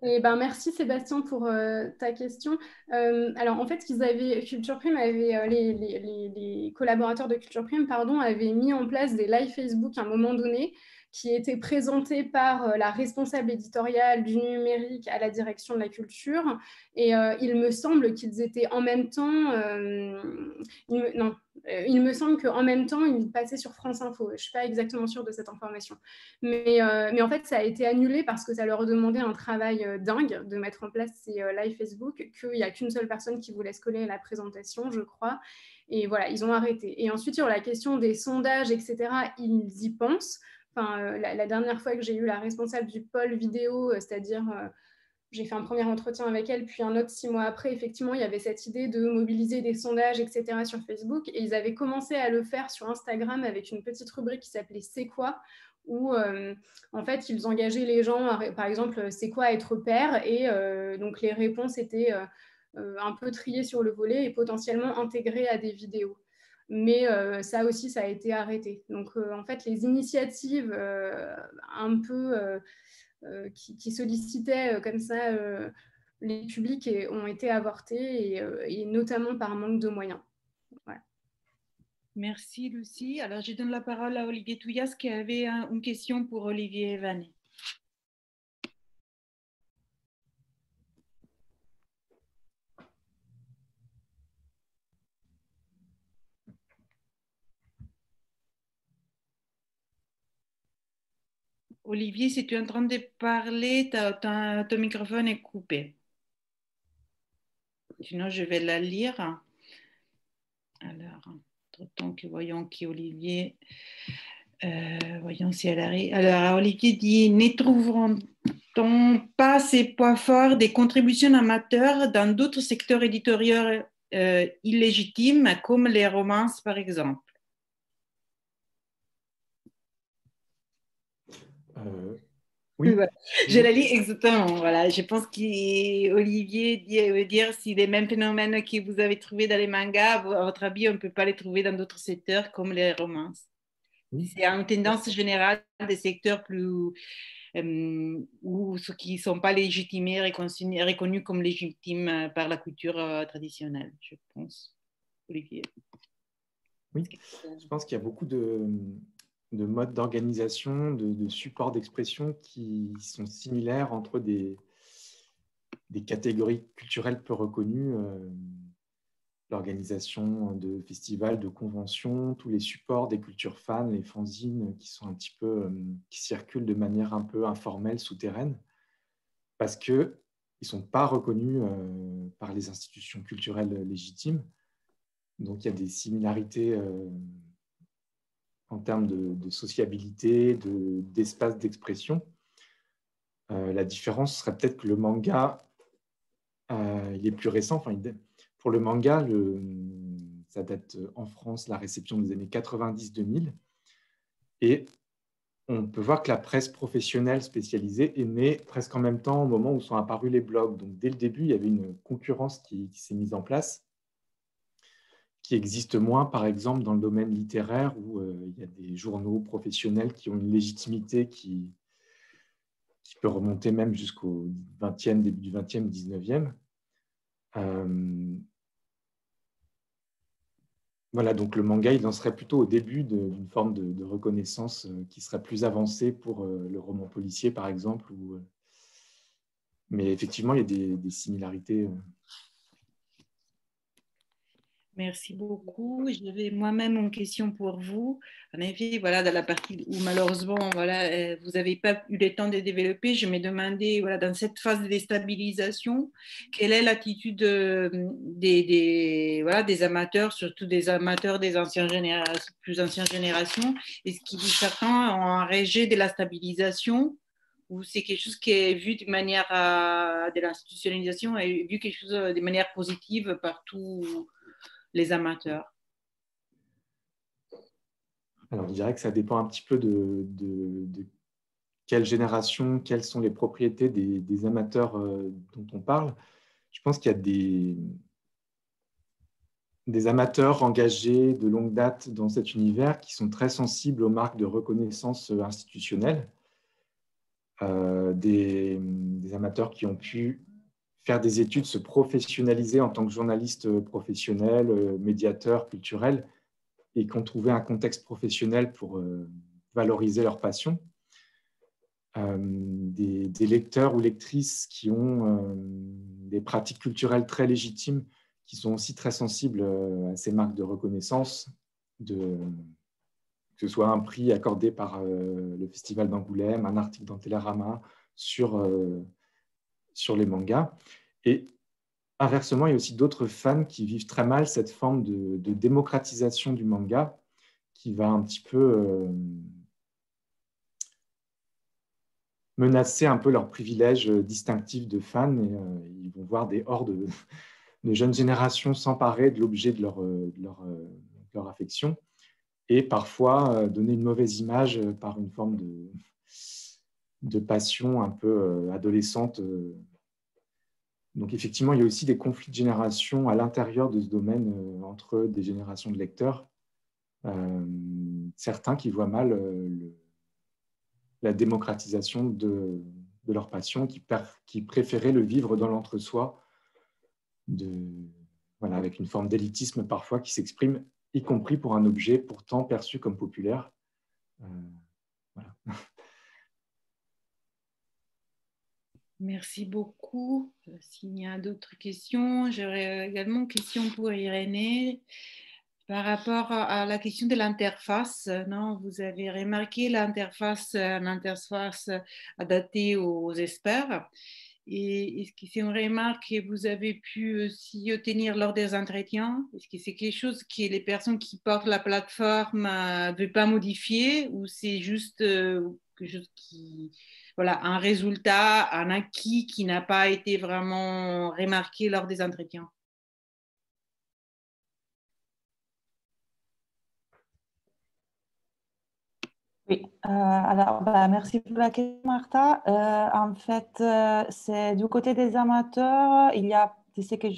Eh ben, merci Sébastien pour ta question. Alors en fait, Culture Prime avait, les collaborateurs de Culture Prime, avaient mis en place des lives Facebook à un moment donné, qui étaient présentés par la responsable éditoriale du numérique à la direction de la culture. Et il me semble qu'ils étaient en même temps... il me semble qu'en même temps, ils passaient sur France Info. Je ne suis pas exactement sûre de cette information. Mais en fait, ça a été annulé parce que ça leur demandait un travail dingue de mettre en place ces lives Facebook, qu'il n'y a qu'une seule personne qui voulait se coller à la présentation, je crois. Et voilà, ils ont arrêté. Et ensuite, sur la question des sondages, etc., ils y pensent. La dernière fois que j'ai eu la responsable du pôle vidéo, c'est-à-dire... j'ai fait un premier entretien avec elle, puis un autre 6 mois après. Effectivement, il y avait cette idée de mobiliser des sondages, etc. sur Facebook. Et ils avaient commencé à le faire sur Instagram avec une petite rubrique qui s'appelait « C'est quoi ?» où, en fait, ils engageaient les gens, par exemple, « C'est quoi être père ?» Et donc, les réponses étaient un peu triées sur le volet et potentiellement intégrées à des vidéos. Mais ça aussi, ça a été arrêté. Donc, en fait, les initiatives un peu... qui sollicitaient comme ça les publics ont été avortés, et notamment par manque de moyens. Voilà. Merci Lucie. Alors je donne la parole à Olivier Touillas qui avait une question pour Olivier Evanet. Olivier, si tu es en train de parler, ton microphone est coupé. Sinon, je vais la lire. Alors, entre-temps que voyons qui Olivier... voyons si elle arrive. Alors, Olivier dit, ne trouveront-on pas ces points forts des contributions amateurs dans d'autres secteurs éditoriaux illégitimes, comme les romances, par exemple? Oui. Voilà. Je la lis exactement. Voilà. Je pense qu'Olivier veut dire si les mêmes phénomènes que vous avez trouvés dans les mangas, à votre avis, on ne peut pas les trouver dans d'autres secteurs comme les romances. Oui. C'est une tendance générale des secteurs plus ou ceux qui ne sont pas légitimés, reconnus comme légitimes par la culture traditionnelle, je pense. Olivier. Oui, je pense qu'il y a beaucoup de modes d'organisation, de supports d'expression qui sont similaires entre des catégories culturelles peu reconnues, l'organisation de festivals, de conventions, tous les supports des cultures fans, les fanzines qui sont un petit peu, qui circulent de manière un peu informelle, souterraine, parce qu'ils ne sont pas reconnus par les institutions culturelles légitimes. Donc il y a des similarités en termes de sociabilité, d'espace d'expression. La différence serait peut-être que le manga, il est plus récent. Enfin, pour le manga, ça date en France, la réception des années 90-2000. Et on peut voir que la presse professionnelle spécialisée est née presque en même temps au moment où sont apparus les blogs. Donc dès le début, il y avait une concurrence qui s'est mise en place, qui existe moins, par exemple, dans le domaine littéraire, où il y a des journaux professionnels qui ont une légitimité qui peut remonter même jusqu'au 20e, début du 20e, 19e. Voilà, donc le manga, il en serait plutôt au début d'une forme de reconnaissance qui serait plus avancée pour le roman policier, par exemple. Mais effectivement, il y a des similarités. Merci beaucoup. J'avais moi-même une question pour vous. En effet, voilà, dans la partie où malheureusement, voilà, vous n'avez pas eu le temps de développer, je me demandais, voilà, dans cette phase de déstabilisation, quelle est l'attitude des amateurs, surtout des amateurs des plus anciennes générations? Est-ce que certains ont un rejet de la stabilisation ou c'est quelque chose qui est vu de manière de l'institutionnalisation et vu quelque chose de manière positive par tous les amateurs? Alors, je dirais que ça dépend un petit peu de quelle génération, quelles sont les propriétés des amateurs dont on parle. Je pense qu'il y a des amateurs engagés de longue date dans cet univers qui sont très sensibles aux marques de reconnaissance institutionnelle. Des amateurs qui ont pu faire des études, se professionnaliser en tant que journaliste professionnel, médiateur culturel, et qui ont trouvé un contexte professionnel pour valoriser leur passion. Des lecteurs ou lectrices qui ont des pratiques culturelles très légitimes, qui sont aussi très sensibles à ces marques de reconnaissance, que ce soit un prix accordé par le Festival d'Angoulême, un article dans Télérama sur les mangas. Et inversement, il y a aussi d'autres fans qui vivent très mal cette forme de démocratisation du manga qui va un petit peu menacer un peu leur privilège distinctif de fans. Et ils vont voir des hordes de jeunes générations s'emparer de l'objet de leur affection et parfois donner une mauvaise image par une forme de passion un peu adolescente. Donc effectivement, il y a aussi des conflits de génération à l'intérieur de ce domaine entre des générations de lecteurs. Certains qui voient mal la démocratisation de leur passion, qui préféraient le vivre dans l'entre-soi, voilà, avec une forme d'élitisme parfois qui s'exprime, y compris pour un objet pourtant perçu comme populaire. Voilà. Merci beaucoup. S'il y a d'autres questions, j'aurais également une question pour Irénée. Par rapport à la question de l'interface, non, vous avez remarqué l'interface, une interface adaptée aux experts. Et est-ce que c'est une remarque que vous avez pu aussi obtenir lors des entretiens? Est-ce que c'est quelque chose que les personnes qui portent la plateforme ne veulent pas modifier ou c'est juste quelque chose qui, voilà, un résultat, un acquis qui n'a pas été vraiment remarqué lors des entretiens? Oui, alors merci pour la question, Martha. En fait, c'est du côté des amateurs, je sais que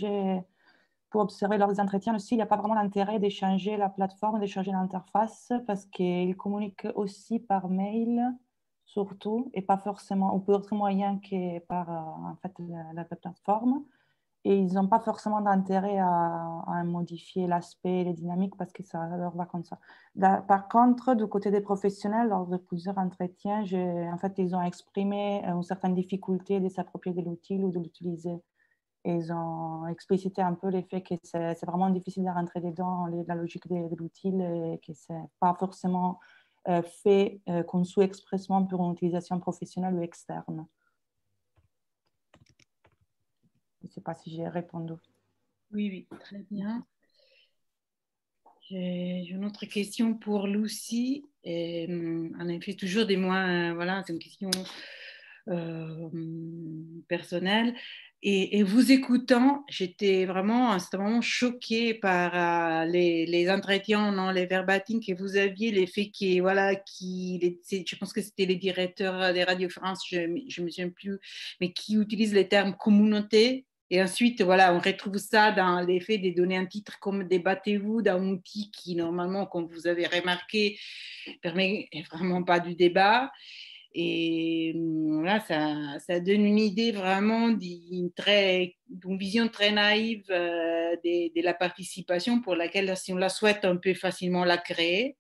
pour observer leurs entretiens aussi, il n'y a pas vraiment l'intérêt d'échanger la plateforme, d'échanger l'interface, parce qu'ils communiquent aussi par mail, surtout, et pas forcément, ou pour d'autres moyens que par en fait, la plateforme. Et ils n'ont pas forcément d'intérêt à modifier l'aspect et les dynamiques parce que ça leur va comme ça. Par contre, du côté des professionnels, lors de plusieurs entretiens, en fait, ils ont exprimé une certaine difficulté de s'approprier de l'outil ou de l'utiliser. Et ils ont explicité un peu l'effet que c'est vraiment difficile de rentrer dedans, la logique de l'outil, et que ce n'est pas forcément fait, conçu expressément pour une utilisation professionnelle ou externe. Je ne sais pas si j'ai répondu. Oui, oui, très bien. J'ai une autre question pour Lucie. En effet, toujours des mois, voilà, c'est une question personnelle. Et vous écoutant, j'étais vraiment à ce moment choquée par les entretiens, non, les verbatines que vous aviez, les faits qui, voilà, je pense que c'était les directeurs des Radio France, je ne me souviens plus, mais qui utilisent les termes communauté. Et ensuite, voilà, on retrouve ça dans l'effet de donner un titre comme Débattez-vous d'un outil qui, normalement, comme vous avez remarqué, permet vraiment pas du débat. Et là, ça donne une idée vraiment d'une vision très naïve de la participation pour laquelle, si on la souhaite, on peut facilement la créer.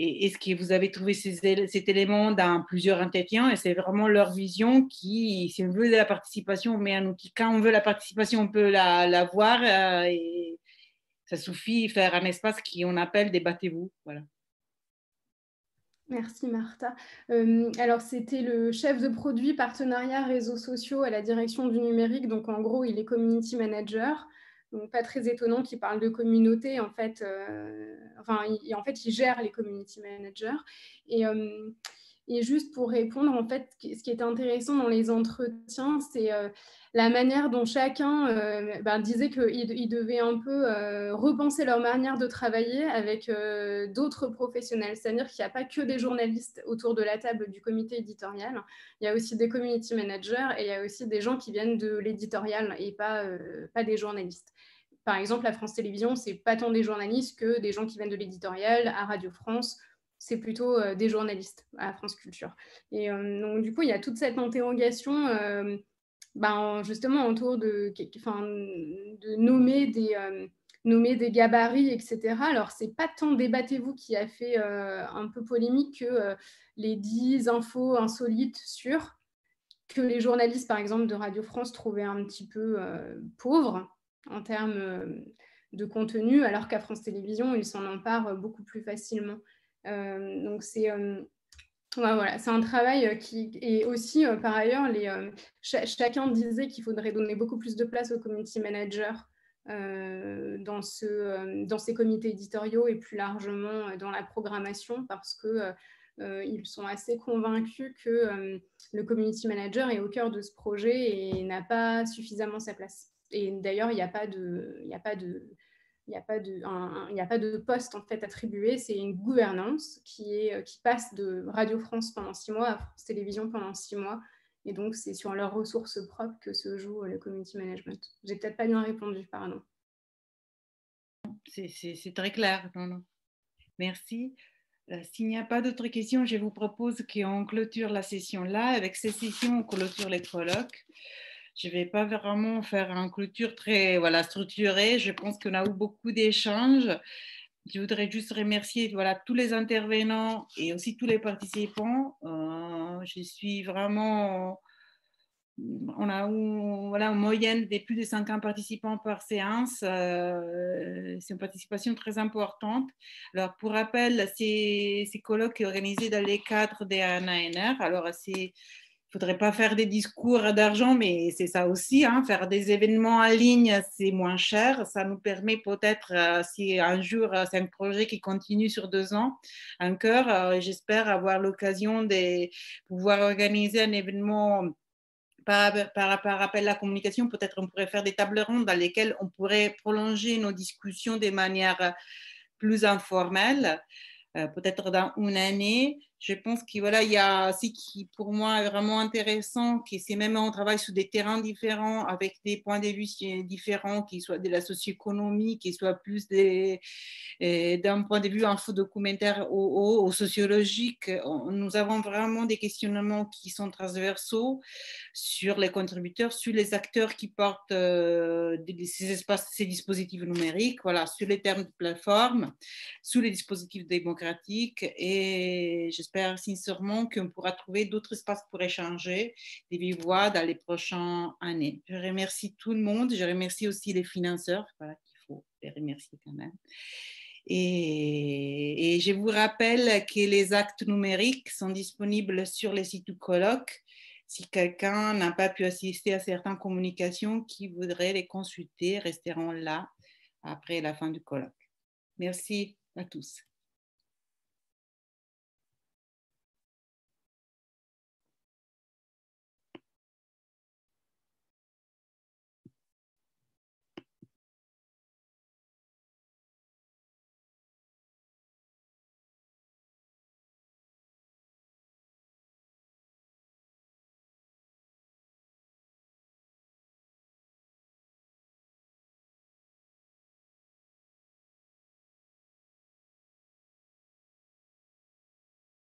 Et est-ce que vous avez trouvé cet élément dans plusieurs entretiens? Et c'est vraiment leur vision qui, si on veut de la participation, on met un outil. Quand on veut la participation, on peut la voir et ça suffit faire un espace qu'on appelle Débattez-vous. Voilà. Merci Martha. Alors c'était le chef de produit partenariat réseaux sociaux à la direction du numérique. Donc en gros, il est community manager. Donc pas très étonnant qu'il parle de communauté. En fait, il gère les community managers. Et juste pour répondre, en fait, ce qui était intéressant dans les entretiens, c'est la manière dont chacun disait qu'ils devaient un peu repenser leur manière de travailler avec d'autres professionnels. C'est-à-dire qu'il n'y a pas que des journalistes autour de la table du comité éditorial. Il y a aussi des community managers et il y a aussi des gens qui viennent de l'éditorial et pas des journalistes. Par exemple, à France Télévisions, ce n'est pas tant des journalistes que des gens qui viennent de l'éditorial. À Radio France, c'est plutôt des journalistes à France Culture. Et donc, du coup, il y a toute cette interrogation justement autour de nommer des gabarits, etc. Alors, ce n'est pas tant Débattez-vous qui a fait un peu polémique que les 10 infos insolites que les journalistes, par exemple, de Radio France trouvaient un petit peu pauvres en termes de contenu, alors qu'à France Télévisions, ils s'en emparent beaucoup plus facilement. Donc c'est un travail qui est aussi par ailleurs chacun disait qu'il faudrait donner beaucoup plus de place aux community managers dans ces comités éditoriaux et plus largement dans la programmation parce que ils sont assez convaincus que le community manager est au cœur de ce projet et n'a pas suffisamment sa place. Et d'ailleurs, il n'y a pas de poste en fait attribué, c'est une gouvernance qui passe de Radio France pendant 6 mois à France Télévisions pendant 6 mois. Et donc, c'est sur leurs ressources propres que se joue le community management. J'ai peut-être pas bien répondu, pardon. C'est très clair. Non. Merci. S'il n'y a pas d'autres questions, je vous propose qu'on clôture la session là. Avec ces sessions, on clôture les colloques. Je ne vais pas vraiment faire une clôture très structurée. Je pense qu'on a eu beaucoup d'échanges. Je voudrais juste remercier tous les intervenants et aussi tous les participants. Je suis vraiment... On a eu en moyenne des plus de 50 participants par séance. C'est une participation très importante. Alors, pour rappel, ces colloques sont organisés dans les cadres des ANR. Alors, il ne faudrait pas faire des discours d'argent, mais c'est ça aussi. Faire des événements en ligne, c'est moins cher. Ça nous permet peut-être, si un jour c'est un projet qui continue sur 2 ans, j'espère avoir l'occasion de pouvoir organiser un événement par rappel à la communication. Peut-être on pourrait faire des tables rondes dans lesquelles on pourrait prolonger nos discussions de manière plus informelle, peut-être dans une année. Je pense qu'il y a ce qui pour moi est vraiment intéressant, que c'est même on travaille sur des terrains différents, avec des points de vue différents, qui soient de la socio-économie, qui soient plus d'un point de vue infodocumentaire ou sociologique. Nous avons vraiment des questionnements qui sont transversaux sur les contributeurs, sur les acteurs qui portent ces espaces, ces dispositifs numériques, sur les termes de plateforme, sur les dispositifs démocratiques, et j'espère sincèrement qu'on pourra trouver d'autres espaces pour échanger des vives voix dans les prochaines années. Je remercie tout le monde, je remercie aussi les financeurs, qu'il faut les remercier quand même. Et je vous rappelle que les actes numériques sont disponibles sur le site du colloque. Si quelqu'un n'a pas pu assister à certaines communications, qui voudrait les consulter, resteront là après la fin du colloque. Merci à tous.